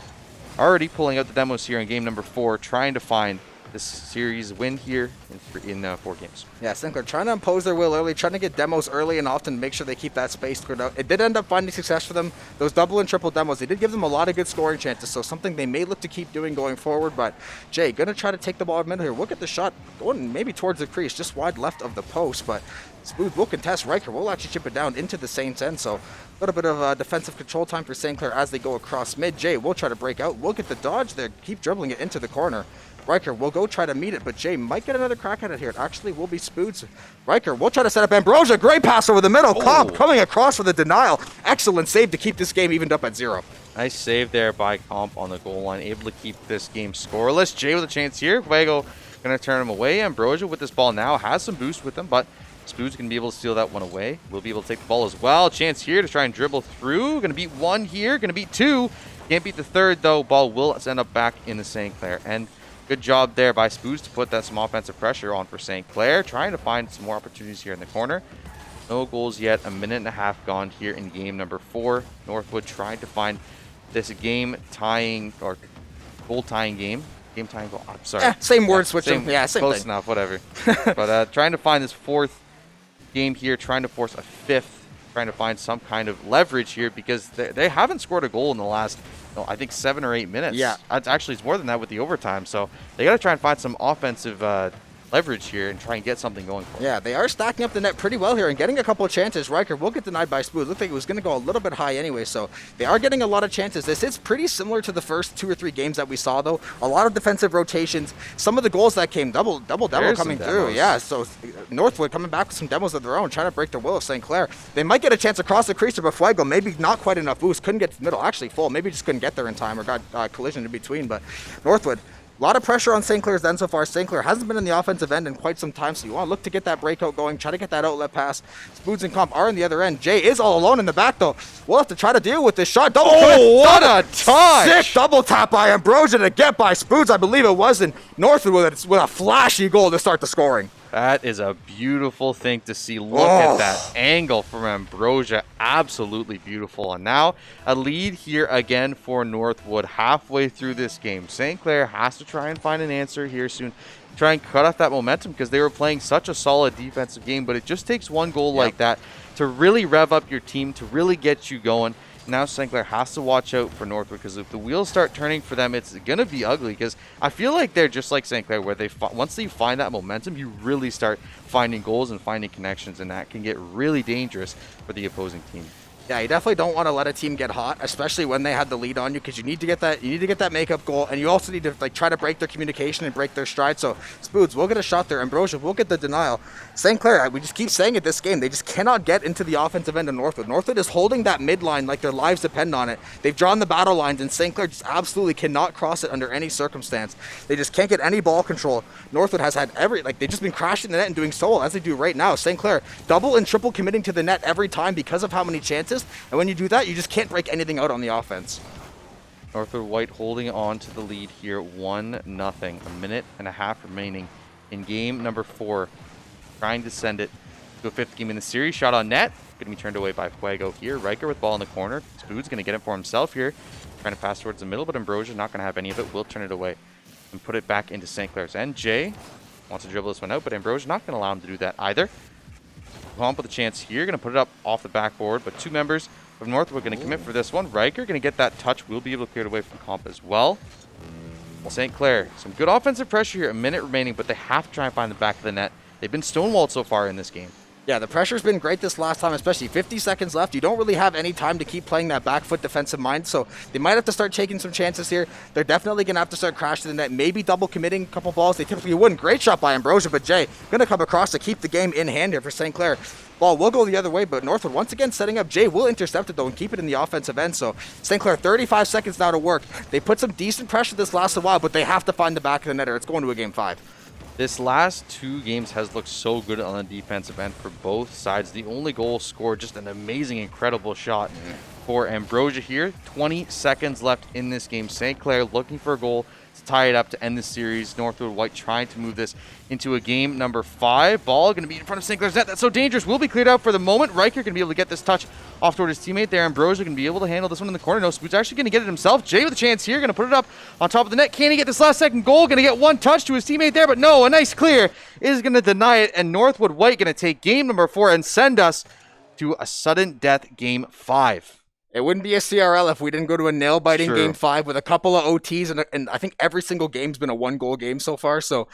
already pulling out the demos here in game number 4, trying to find this series win here in 4 games. Yeah, St. Clair trying to impose their will early, trying to get demos early and often make sure they keep that space cleared out. It did end up finding success for them. Those double and triple demos, they did give them a lot of good scoring chances, so something they may look to keep doing going forward. But Jay, going to try to take the ball a minute here. Look at the shot going maybe towards the crease, just wide left of the post, but Smooth will contest. Riker will actually chip it down into the Saints' end, so a little bit of defensive control time for St. Clair as they go across mid. Jay will try to break out. We'll get the dodge there, keep dribbling it into the corner. Riker will go try to meet it, but Jay might get another crack at it here. It actually will be Spoods. Riker will try to set up Ambrosia. Great pass over the middle. Comp coming across for the denial. Excellent save to keep this game evened up at 0. Nice save there by Comp on the goal line, able to keep this game scoreless. Jay with a chance here. Fuego going to turn him away. Ambrosia with this ball now has some boost with him, but Spood's going to be able to steal that one away. Will be able to take the ball as well. Chance here to try and dribble through. Going to beat 1 here. Going to beat 2. Can't beat the 3rd, though. Ball will end up back in the St. Clair. And good job there by Spoods to put that some offensive pressure on for St. Clair. Trying to find some more opportunities here in the corner. No goals yet. A minute and a half gone here in game number 4. Northwood trying to find this game-tying or goal-tying game. Game-tying goal. I'm sorry. Same word switching. Yeah, same close thing. enough, whatever. But trying to find this 4th game here, trying to force a 5th, trying to find some kind of leverage here because they haven't scored a goal in the last, I think, 7 or 8 minutes. Yeah. It's more than that with the overtime. So they got to try and find some offensive leverage here and try and get something going for them. Yeah, they are stacking up the net pretty well here and getting a couple of chances. Riker will get denied by Spood. Looked like it was going to go a little bit high anyway, so they are getting a lot of chances. This is pretty similar to the first 2 or 3 games that we saw, though. A lot of defensive rotations. Some of the goals that came double coming through. Yeah, so Northwood coming back with some demos of their own, trying to break the will of St. Clair. They might get a chance across the crease, but Fuego maybe not quite enough boost. Couldn't get to the middle. Actually full. Maybe just couldn't get there in time or got collision in between, but Northwood, a lot of pressure on St. Clair's end so far. St. Clair hasn't been in the offensive end in quite some time, so you want to look to get that breakout going, try to get that outlet pass. Spoods and Comp are on the other end. Jay is all alone in the back, though. We'll have to try to deal with this shot. What a touch! Sick double tap by Ambrosia to get by Spoods, I believe it was, in Northwood with a flashy goal to start the scoring. That is a beautiful thing to see. Look at that angle from Ambrosia. Absolutely beautiful. And now a lead here again for Northwood halfway through this game. St. Clair has to try and find an answer here soon. Try and cut off that momentum because they were playing such a solid defensive game. But it just takes one goal like that to really rev up your team, to really get you going. Now St. Clair has to watch out for Northwood because if the wheels start turning for them, it's going to be ugly because I feel like they're just like St. Clair where they once they find that momentum, you really start finding goals and finding connections, and that can get really dangerous for the opposing team. Yeah, you definitely don't want to let a team get hot, especially when they had the lead on you, because you need to get that makeup goal, and you also need to try to break their communication and break their stride. So Spoods will get a shot there. Ambrosia will get the denial. St. Clair, we just keep saying it this game, they just cannot get into the offensive end of Northwood. Northwood is holding that midline like their lives depend on it. They've drawn the battle lines, and St. Clair just absolutely cannot cross it under any circumstance. They just can't get any ball control. Northwood has had they've just been crashing the net and doing so well as they do right now. St. Clair double and triple committing to the net every time because of how many chances. And when you do that, you just can't break anything out on the offense. Northwood White holding on to the lead here, 1-0. A minute and a half remaining in game number 4. Trying to send it to a 5th game in the series. Shot on net. Going to be turned away by Fuego here. Riker with ball in the corner. Spood's going to get it for himself here. Trying to pass towards the middle, but Ambrosia not going to have any of it. Will turn it away and put it back into St. Clair's end. Jay wants to dribble this one out, but Ambrosia not going to allow him to do that either. Comp with a chance here. Going to put it up off the backboard, but 2 members of Northwood going to commit for this one. Riker going to get that touch. Will be able to clear it away from Comp as well. Well, St. Clair, some good offensive pressure here. A minute remaining, but they have to try and find the back of the net. They've been stonewalled so far in this game. Yeah, the pressure's been great this last time, especially 50 seconds left. You don't really have any time to keep playing that back foot defensive mind, so they might have to start taking some chances here. They're definitely going to have to start crashing the net, maybe double committing a couple balls. They typically wouldn't. Great shot by Ambrosia, but Jay going to come across to keep the game in hand here for St. Clair. Ball will go the other way, but Northwood once again setting up. Jay will intercept it, though, and keep it in the offensive end. So St. Clair, 35 seconds now to work. They put some decent pressure this last while, but they have to find the back of the net or it's going to a game 5. This last 2 games has looked so good on the defensive end for both sides. The only goal scored, just an amazing, incredible shot for Ambrosia here. 20 seconds left in this game. St. Clair looking for a goal to tie it up to end the series. Northwood White trying to move this into a game number 5. Ball going to be in front of St. Clair's net. That's so dangerous. Will be cleared out for the moment. Riker going to be able to get this touch off toward his teammate there. Ambrosia going to be able to handle this one in the corner. No, Spood's actually going to get it himself. Jay with a chance here. Going to put it up on top of the net. Can he get this last second goal? Going to get one touch to his teammate there, but no, a nice clear is going to deny it. And Northwood White going to take game number 4 and send us to a sudden death game 5. It wouldn't be a CRL if we didn't go to a nail-biting game 5 with a couple of OTs, and I think every single game's been a 1-goal game so far. So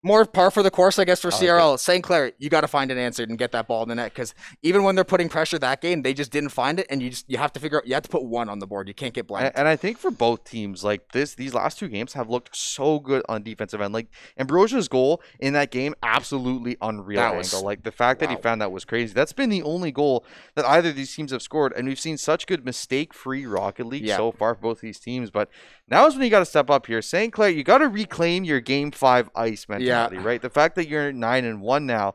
more par for the course, I guess, for CRL. St. Clair, you got to find an answer and get that ball in the net, because even when they're putting pressure that game, they just didn't find it, and you have to figure out, you have to put one on the board. You can't get blanked. And I think for both teams, like these last two games have looked so good on defensive end. Like Ambrosia's goal in that game, absolutely unreal angle. Like the fact that he found that was crazy. That's been the only goal that either of these teams have scored, and we've seen such good mistake-free Rocket League so far for both these teams. But now is when you got to step up here. St. Clair, you got to reclaim your Game 5 ice mentality, right? The fact that you're 9-1 now,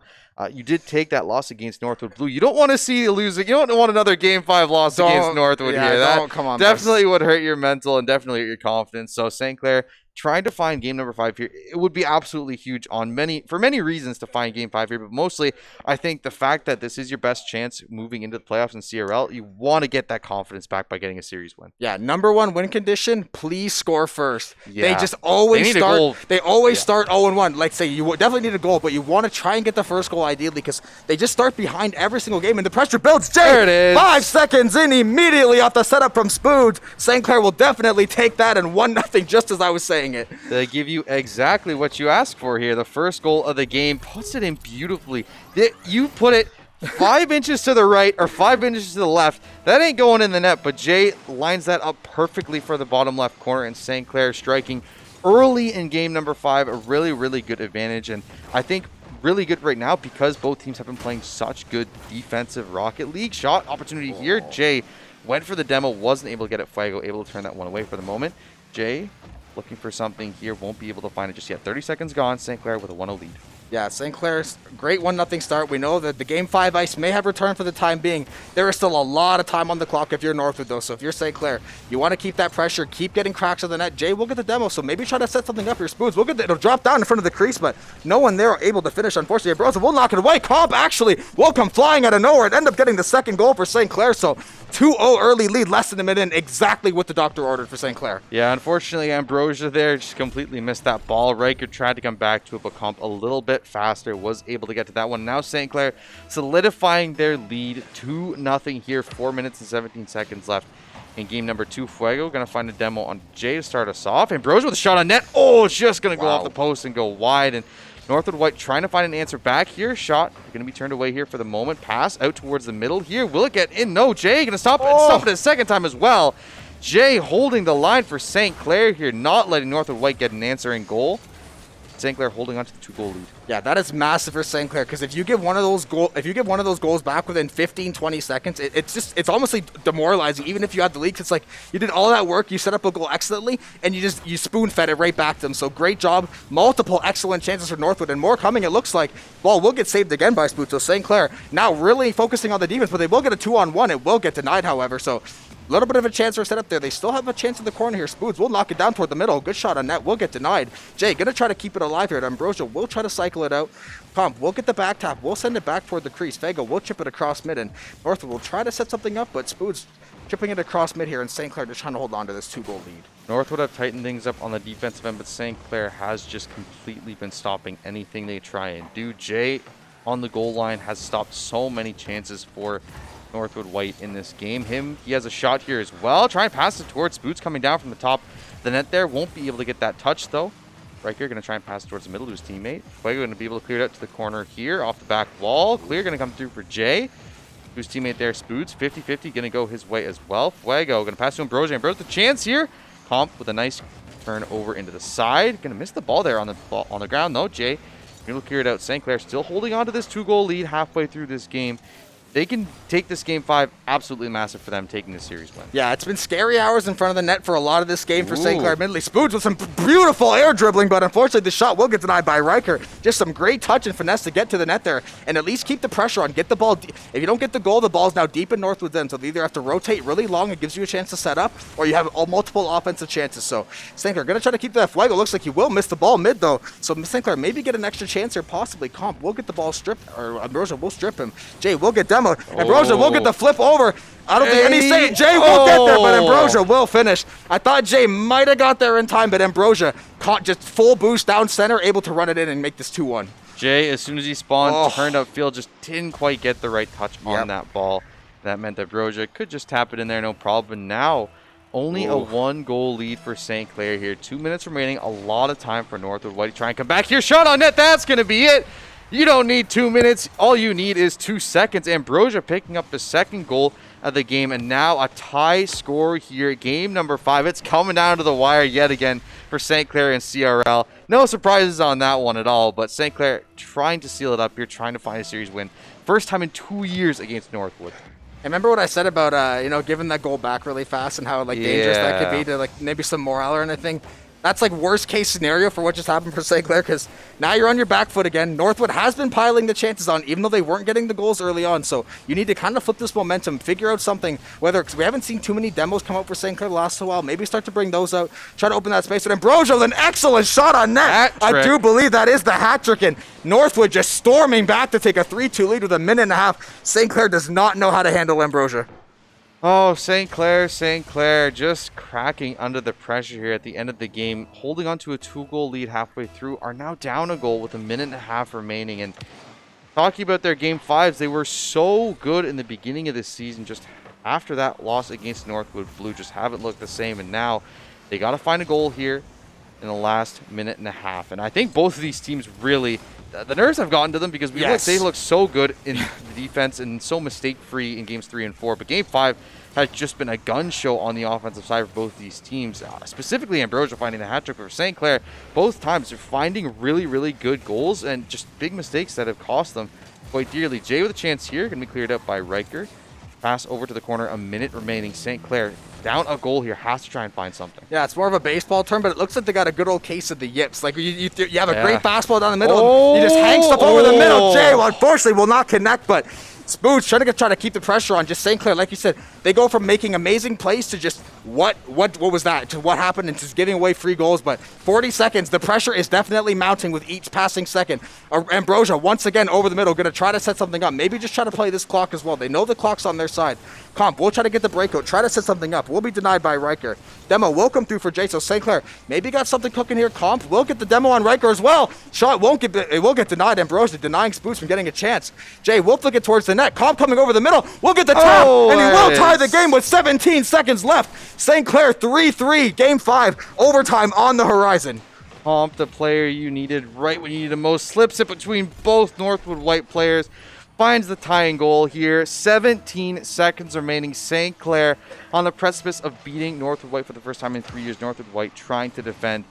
you did take that loss against Northwood Blue. You don't want to see you losing. You don't want another Game 5 loss against Northwood here. That come on, definitely would hurt your mental and definitely hurt your confidence. So St. Clair, trying to find game number 5 here, it would be absolutely huge for many reasons to find game 5 here, but mostly I think the fact that this is your best chance moving into the playoffs in CRL, you want to get that confidence back by getting a series win. Yeah, number 1 win condition, please score first. They just always start 0-1. Like say you definitely need a goal, but you want to try and get the first goal ideally, because they just start behind every single game and the pressure builds. There it is. 5 seconds in immediately off the setup from Spoons. St. Clair will definitely take that, and 1-0 just as I was saying it. They give you exactly what you asked for here. The first goal of the game puts it in beautifully. You put it 5 inches to the right or 5 inches to the left. That ain't going in the net, but Jay lines that up perfectly for the bottom left corner, and St. Clair striking early in game number 5. A really, really good advantage, and I think really good right now because both teams have been playing such good defensive Rocket League. Shot opportunity here. Jay went for the demo, wasn't able to get it. Fuego able to turn that one away for the moment. Jay looking for something here, won't be able to find it just yet. 30 seconds gone. St. Clair with a 1-0 lead. Yeah, St. Clair's great 1-0 start. We know that the Game 5 ice may have returned for the time being. There is still a lot of time on the clock if you're Northwood, though. So if you're St. Clair, you want to keep that pressure, keep getting cracks on the net. Jay will get the demo, so maybe try to set something up your Spoons. It'll drop down in front of the crease, but no one there able to finish, unfortunately. Brosa will knock it away. Comp actually will come flying out of nowhere and end up getting the second goal for St. Clair. So 2-0 early lead, less than a minute, exactly what the doctor ordered for St. Clair. Yeah, unfortunately, Ambrosia there just completely missed that ball. Riker tried to come back to it, but Comp a little bit faster, was able to get to that one. Now St. Clair solidifying their lead, 2-0 here, 4 minutes and 17 seconds left in game number 2. Fuego going to find a demo on Jay to start us off. Ambrosia with a shot on net. Oh, it's just going to go off the post and go wide, and Northwood White trying to find an answer back here. Shot going to be turned away here for the moment. Pass out towards the middle here. Will it get in? No, Jay going to stop it a second time as well. Jay holding the line for St. Clair here, not letting Northwood White get an answering goal. St. Clair holding on to the 2-goal lead. Yeah, that is massive for St. Clair, because if you give one of those goals back within 15-20 seconds, it's almost like demoralizing. Even if you had the lead, it's like you did all that work, you set up a goal excellently, and you spoon fed it right back to them. So great job, multiple excellent chances for Northwood, and more coming. It looks like ball will get saved again by Spoon. So St. Clair now really focusing on the defense, but they will get a 2-on-1. It will get denied, however. So a little bit of a chance for a setup there. They still have a chance in the corner here. Spoons will knock it down toward the middle. Good shot on net. Will get denied. Jay going to try to keep it alive here. Ambrosia will try to cycle it out. Comp will get the back tap. We'll send it back toward the crease. Fago will chip it across mid, and Northwood will try to set something up, but Spoons chipping it across mid here, and St. Clair just trying to hold on to this 2-goal lead. Northwood have tightened things up on the defensive end, but St. Clair has just completely been stopping anything they try and do. Jay on the goal line has stopped so many chances for Northwood White in this game. He has a shot here as well. Try and pass it towards Boots coming down from the top of the net there. Won't be able to get that touch though. Riker going to try and pass it towards the middle to his teammate. Fuego going to be able to clear it out to the corner here off the back wall. Clair going to come through for Jay. Whose teammate there, Spoots. 50-50 going to go his way as well. Fuego going to pass to Ambrosia. Ambrosia the chance here. Comp with a nice turn over into the side. Going to miss the ball there on the ground. No, Jay going to clear it out. St. Clair still holding on to this 2-goal lead halfway through this game. They can take this game 5, absolutely massive for them taking this series win. Yeah, it's been scary hours in front of the net for a lot of this game for St. Clair. Admittedly, Spoons with some beautiful air dribbling, but unfortunately the shot will get denied by Riker. Just some great touch and finesse to get to the net there, and at least keep the pressure on. Get the ball. If you don't get the goal, the ball's now deep in Northwood's end, so they either have to rotate really long, it gives you a chance to set up, or you have multiple offensive chances. So St. Clair going to try to keep that. Fuego looks like he will miss the ball mid though, so St. Clair maybe get an extra chance here, possibly. Comp will get the ball stripped, or Ambrosia will strip him. Jay will get demoed. Ambrosia will get the flip over. I don't think any say Jay will get there, but Ambrosia will finish. I thought Jay might have got there in time, but Ambrosia caught just full boost down center, able to run it in and make this 2-1. Jay, as soon as he spawned, turned upfield, just didn't quite get the right touch on that ball. That meant that Ambrosia could just tap it in there, no problem. And now Only a 1-goal lead for St. Clair here. 2 minutes remaining. A lot of time for Northwood White to try and come back here. Shot on net. That's going to be it. You don't need 2 minutes. All you need is 2 seconds. Ambrosia picking up the second goal of the game. And now a tie score here. Game number 5. It's coming down to the wire yet again for St. Clair and CRL. No surprises on that one at all. But St. Clair trying to seal it up here. Trying to find a series win. First time in 2 years against Northwood. I remember what I said about, giving that goal back really fast and how, dangerous that could be to, maybe some morale or anything. That's, worst case scenario for what just happened for St. Clair, because now you're on your back foot again. Northwood has been piling the chances on, even though they weren't getting the goals early on. So you need to kind of flip this momentum, figure out something, because we haven't seen too many demos come out for St. Clair the last while. Maybe start to bring those out, try to open that space. And Ambrosia with an excellent shot on net. I do believe that is the hat trick. And Northwood just storming back to take a 3-2 lead with a minute and a half. St. Clair does not know how to handle Ambrosia. Oh, St. Clair just cracking under the pressure here at the end of the game, holding on to a 2-goal lead halfway through, are now down a goal with a minute and a half remaining. And talking about their game 5s, they were so good in the beginning of this season. Just after that loss against Northwood, Blue just haven't looked the same. And now they got to find a goal here in the last minute and a half. And I think both of these teams really, the nerves have gotten to them because they look so good in the defense and so mistake-free in games 3 and 4. But game 5 has just been a gun show on the offensive side for both these teams. Specifically, Ambrosia finding the hat trick for St. Clair. Both times they're finding really, really good goals and just big mistakes that have cost them quite dearly. Jay with a chance here, going to be cleared up by Riker. Pass over to the corner, a minute remaining. St. Clair down a goal here, has to try and find something. Yeah, it's more of a baseball term, but it looks like they got a good old case of the yips. You have a great fastball down the middle, and you just hang stuff over the middle. Jay, unfortunately, will not connect, but Spoods trying to keep the pressure on. Just St. Clair, like you said, they go from making amazing plays to just what was that? To what happened and just giving away free goals. But 40 seconds, the pressure is definitely mounting with each passing second. Ambrosia once again over the middle, going to try to set something up. Maybe just try to play this clock as well. They know the clock's on their side. Comp, we'll try to get the breakout, try to set something up. We'll be denied by Riker. Demo will come through for Jay. So St. Clair maybe got something cooking here. Comp will get the demo on Riker as well. Shot will get denied. Ambrosia denying Spoods from getting a chance. Jay will flick it towards the net. Comp coming over the middle. We'll get the tap, and he will tie the game with 17 seconds left. St. Clair 3-3, game 5, overtime on the horizon. Comp, the player you needed right when you needed the most, slips it between both Northwood White players, finds the tying goal here. 17 seconds remaining. St. Clair on the precipice of beating Northwood White for the first time in 3 years. Northwood White trying to defend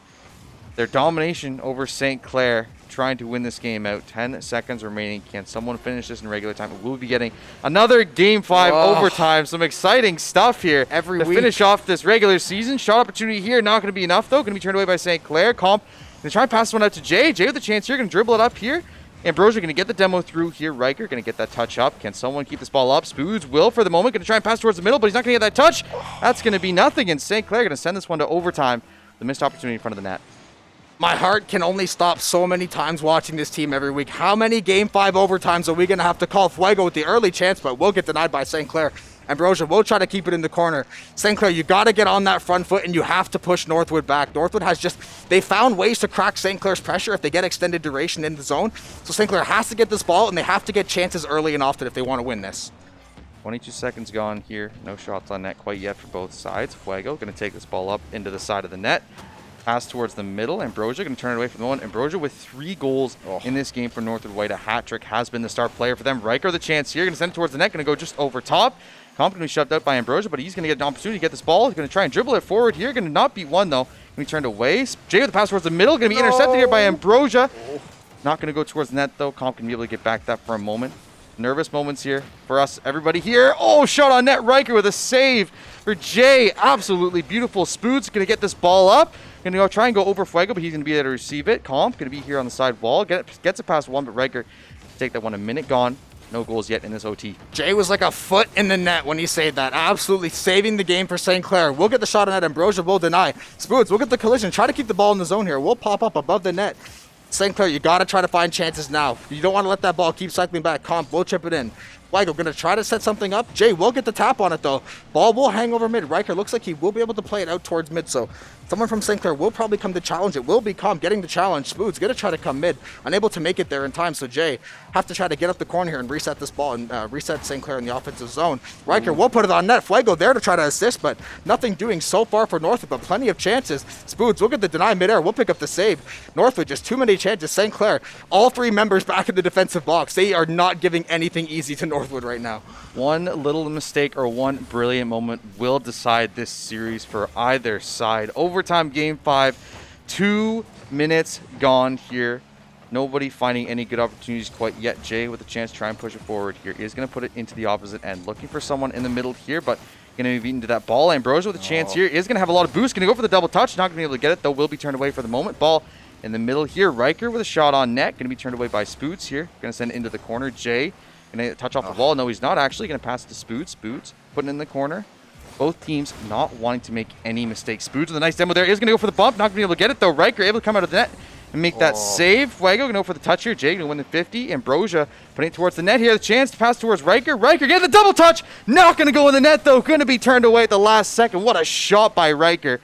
their domination over St. Clair, trying to win this game out. 10 seconds remaining. Can someone finish this in regular time? We'll be getting another game 5 overtime. Some exciting stuff here every to week. Finish off this regular season. Shot opportunity here. Not going to be enough, though. Going to be turned away by St. Clair. Comp going to try and pass one out to Jay. Jay with a chance here. Going to dribble it up here. Ambrosia going to get the demo through here. Riker going to get that touch up. Can someone keep this ball up? Spoods will for the moment. Going to try and pass towards the middle, but he's not going to get that touch. That's going to be nothing. And St. Clair going to send this one to overtime. The missed opportunity in front of the net. My heart can only stop so many times watching this team every week. How many game 5 overtimes are we going to have to call? Fuego with the early chance, but we'll get denied by St. Clair. Ambrosia will try to keep it in the corner. St. Clair, you got to get on that front foot, and you have to push Northwood back. Northwood they found ways to crack St. Clair's pressure if they get extended duration in the zone. So St. Clair has to get this ball, and they have to get chances early and often if they want to win this. 22 seconds gone here. No shots on net quite yet for both sides. Fuego going to take this ball up into the side of the net. Pass towards the middle. Ambrosia going to turn it away from the one. Ambrosia with 3 goals in this game for Northwood White. A hat trick, has been the star player for them. Riker the chance here. Going to send it towards the net. Going to go just over top. Comp going to be shoved out by Ambrosia, but he's going to get an opportunity to get this ball. He's going to try and dribble it forward here. Going to not beat one, though. Going to be turned away. Jay with the pass towards the middle. Going to be intercepted here by Ambrosia. Not going to go towards the net, though. Comp can be able to get back that for a moment. Nervous moments here for us, everybody here. Oh, shot on net. Riker with a save for Jay. Absolutely beautiful. Spoods going to get this ball up. Going to go try and go over Fuego, but he's going to be able to receive it. Comp going to be here on the side wall. Gets it past one, but Riker take that one. A minute gone. No goals yet in this OT. Jay was like a foot in the net when he saved that. Absolutely saving the game for St. Clair. We'll get the shot on net. Ambrosia will deny. Spoods, we'll get the collision. Try to keep the ball in the zone here. We'll pop up above the net. St. Clair, you got to try to find chances now. You don't want to let that ball keep cycling back. Comp will chip it in. Weigel going to try to set something up. Jay will get the tap on it, though. Ball will hang over mid. Riker looks like he will be able to play it out towards mid, so someone from St. Clair will probably come to challenge. It will be Calm getting the challenge. Spood's going to try to come mid. Unable to make it there in time, so Jay have to try to get up the corner here and reset this ball and reset St. Clair in the offensive zone. Riker will put it on net. Fuego there to try to assist, but nothing doing so far for Northwood, but plenty of chances. Spoods will get the deny midair. We'll pick up the save. Northwood, just too many chances. St. Clair, all three members back in the defensive box. They are not giving anything easy to Northwood right now. One little mistake or one brilliant moment will decide this series for either side. Overtime game 5, 2 minutes gone here. Nobody finding any good opportunities quite yet. Jay with a chance to try and push it forward here is going to put it into the opposite end. Looking for someone in the middle here, but going to be beaten to that ball. Ambrosia with a chance here is going to have a lot of boost. Going to go for the double touch. Not going to be able to get it, though. Will be turned away for the moment. Ball in the middle here. Riker with a shot on net. Going to be turned away by Spoots here. Going to send it into the corner. Jay going to touch off the wall. No, he's not actually. Going to pass it to Spoots. Spoots putting it in the corner. Both teams not wanting to make any mistakes. Spoots with a nice demo there. Is going to go for the bump. Not going to be able to get it, though. Riker able to come out of the net and make that save. Fuego going to go for the touch here. Jay going to win the 50. Ambrosia putting it towards the net here. The chance to pass towards Riker. Riker getting the double touch. Not going to go in the net, though. Going to be turned away at the last second. What a shot by Riker.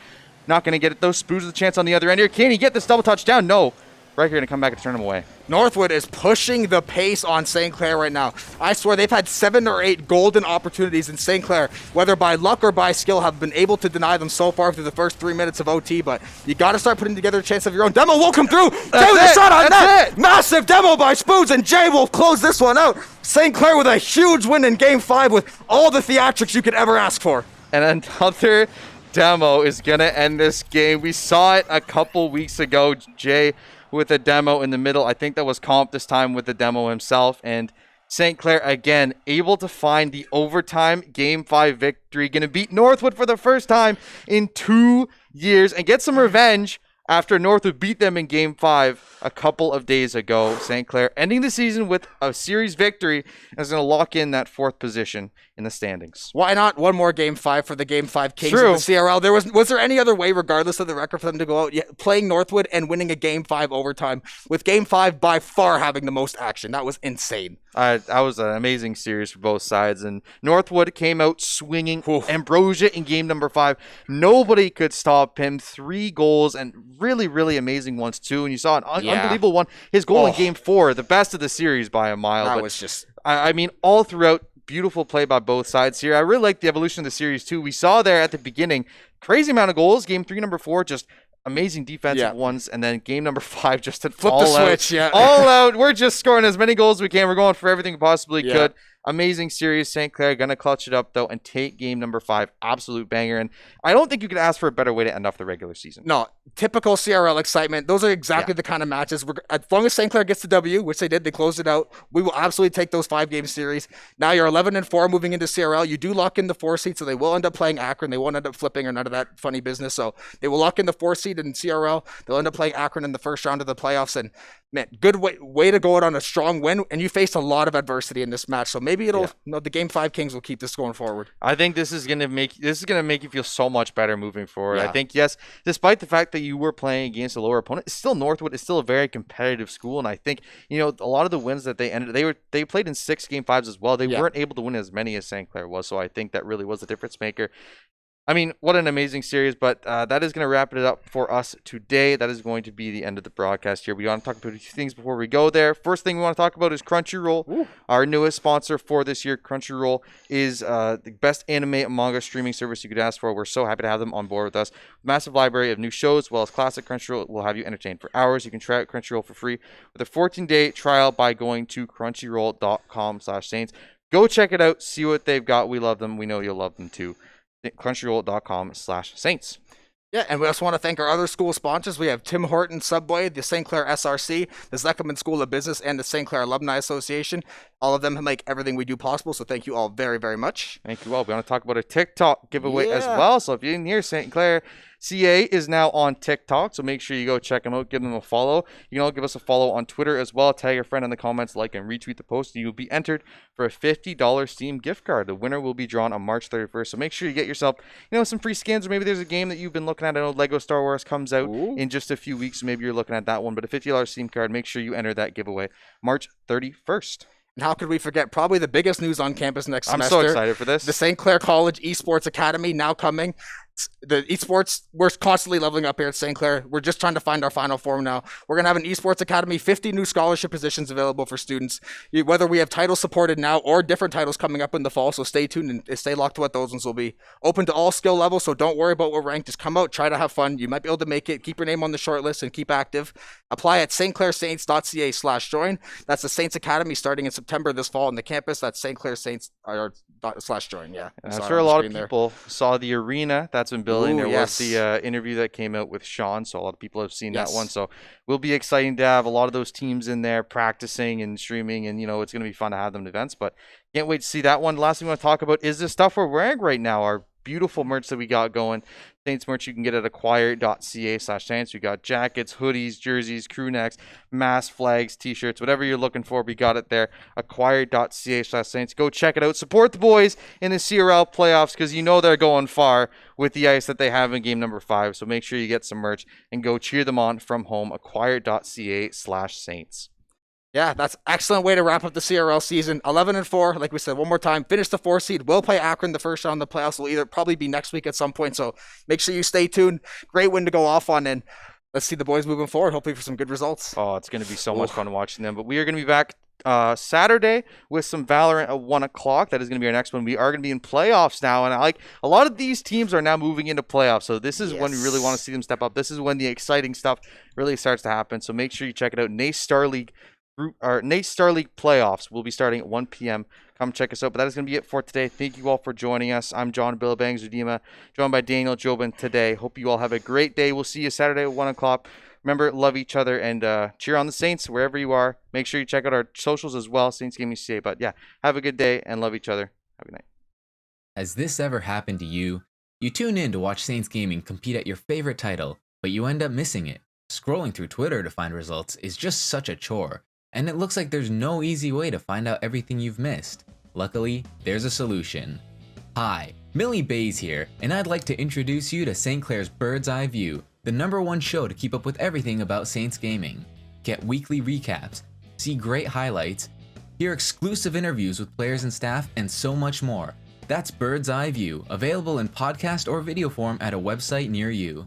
Not going to get it, though. Spoots with a chance on the other end here. Can he get this double touch down? No. Riker going to come back and turn him away. Northwood is pushing the pace on St. Clair right now. I swear they've had 7 or 8 golden opportunities in St. Clair, whether by luck or by skill, have been able to deny them so far through the first 3 minutes of OT, but you got to start putting together a chance of your own. Demo will come through. Jay with a shot on net. Massive demo by Spoods, and Jay will close this one out. St. Clair with a huge win in Game 5 with all the theatrics you could ever ask for. And another demo is going to end this game. We saw it a couple weeks ago. Jay with a demo in the middle. I think that was Comp this time with the demo himself. And St. Clair, again, able to find the overtime Game 5 victory. Going to beat Northwood for the first time in 2 years and get some revenge after Northwood beat them in Game 5 a couple of days ago. St. Clair ending the season with a series victory and is going to lock in that 4th position in the standings. Why not one more Game 5 for the Game 5 Kings True. of the CRL? Was there any other way, regardless of the record, for them to go out playing Northwood and winning a Game 5 overtime, with Game 5 by far having the most action? That was insane. That was an amazing series for both sides, and Northwood came out swinging. Ambrosia in game number 5. Nobody could stop him. 3 goals, and really, really amazing ones, too. And you saw an unbelievable one. His goal in game 4, the best of the series by a mile. That was just... I mean, all throughout, beautiful play by both sides here. I really like the evolution of the series, too. We saw there at the beginning, crazy amount of goals. Game 3, number 4, just amazing defensive ones. And then game number 5, just flip the switch, all out. We're just scoring as many goals as we can. We're going for everything we possibly could. Amazing series. St. Clair going to clutch it up, though, and take game number 5. Absolute banger. And I don't think you could ask for a better way to end off the regular season. No, typical CRL excitement. Those are exactly the kind of matches. As long as St. Clair gets the W, which they did, they closed it out, we will absolutely take those 5-game series. Now you're 11-4 moving into CRL. You do lock in the 4 seed, so they will end up playing Akron. They won't end up flipping or none of that funny business. So they will lock in the 4 seed in CRL. They'll end up playing Akron in the first round of the playoffs. And man, good way to go out on a strong win. And you faced a lot of adversity in this match. So maybe it'll the Game 5 Kings will keep this going forward. I think this is gonna make you feel so much better moving forward. I think, yes, despite the fact that you were playing against a lower opponent, still Northwood is still a very competitive school, and I think, you know, a lot of the wins that they played in 6 Game 5s as well. They weren't able to win as many as St. Clair was, so I think that really was a difference maker. I mean, what an amazing series, but that is going to wrap it up for us today. That is going to be the end of the broadcast here. We want to talk about a few things before we go there. First thing we want to talk about is Crunchyroll. Our newest sponsor for this year. Crunchyroll is the best anime and manga streaming service you could ask for. We're so happy to have them on board with us. Massive library of new shows, as well as classic. Crunchyroll will have you entertained for hours. You can try out Crunchyroll for free with a 14-day trial by going to crunchyroll.com/saints. Go check it out. See what they've got. We love them. We know you'll love them too. Crunchyroll.com/saints. Yeah, and we also want to thank our other school sponsors. We have Tim Horton Subway, the St. Clair SRC, the Zekelman School of Business, and the St. Clair Alumni Association. All of them make everything we do possible, so thank you all very, very much. Thank you all. We want to talk about a TikTok giveaway as well. So if you didn't hear, St. Clair CA is now on TikTok, so make sure you go check them out, give them a follow. You can all give us a follow on Twitter as well. Tag your friend in the comments, like and retweet the post, and you'll be entered for a $50 Steam gift card. The winner will be drawn on March 31st, so make sure you get yourself, you know, some free skins, or maybe there's a game that you've been looking at. I know Lego Star Wars comes out in just a few weeks, so maybe you're looking at that one, but a $50 Steam card, make sure you enter that giveaway March 31st. And how could we forget probably the biggest news on campus next I'm semester? so excited for this. The St. Clair College Esports Academy now coming. The esports, we're constantly leveling up here at St. Clair. We're just trying to find our final form now. We're going to have an esports academy, 50 new scholarship positions available for students, whether we have titles supported now or different titles coming up in the fall. So stay tuned and stay locked to what those ones will be. Open to all skill levels, so don't worry about what rank. Just come out, try to have fun. You might be able to make it. Keep your name on the short list and keep active. Apply at stclairsaints.ca/join. That's the Saints Academy starting in September this fall on the campus. That's stclairsaints.ca/join. Yeah. And I'm sure a lot of people saw the arena that's been building. There was the interview that came out with Sean, so a lot of people have seen that one. So will be exciting to have a lot of those teams in there practicing and streaming, and it's going to be fun to have them at events. But can't wait to see that one. The last thing we want to talk about is the stuff we're wearing right now, our beautiful merch that we got going. Saints merch you can get at acquire.ca/Saints. We got jackets, hoodies, jerseys, crew necks, masks, flags, t-shirts, whatever you're looking for, we got it there. Acquire.ca/Saints. Go check it out. Support the boys in the CRL playoffs because they're going far with the ice that they have in game number 5. So make sure you get some merch and go cheer them on from home. Acquire.ca/Saints. Yeah, that's an excellent way to wrap up the CRL season. 11-4, like we said, one more time. Finish the 4 seed. We'll play Akron the first round of the playoffs. Will probably be next week at some point. So make sure you stay tuned. Great win to go off on, and let's see the boys moving forward. Hopefully for some good results. Oh, it's going to be so much fun watching them. But we are going to be back Saturday with some Valorant at 1 o'clock. That is going to be our next one. We are going to be in playoffs now, and a lot of these teams are now moving into playoffs. So this is when we really want to see them step up. This is when the exciting stuff really starts to happen. So make sure you check it out. NACE Star League playoffs will be starting at 1 p.m. Come check us out. But that is going to be it for today. Thank you all for joining us. I'm John Billabangs Udima, joined by Daniel Jobin today. Hope you all have a great day. We'll see you Saturday at 1 o'clock. Remember, love each other and cheer on the Saints wherever you are. Make sure you check out our socials as well, Saints Gaming CA. But yeah, have a good day and love each other. Have a good night. Has this ever happened to you? You tune in to watch Saints Gaming compete at your favorite title, but you end up missing it. Scrolling through Twitter to find results is just such a chore. And it looks like there's no easy way to find out everything you've missed. Luckily, there's a solution. Hi, Millie Bays here, and I'd like to introduce you to St. Clair's Bird's Eye View, the #1 show to keep up with everything about Saints Gaming. Get weekly recaps, see great highlights, hear exclusive interviews with players and staff, and so much more. That's Bird's Eye View, available in podcast or video form at a website near you.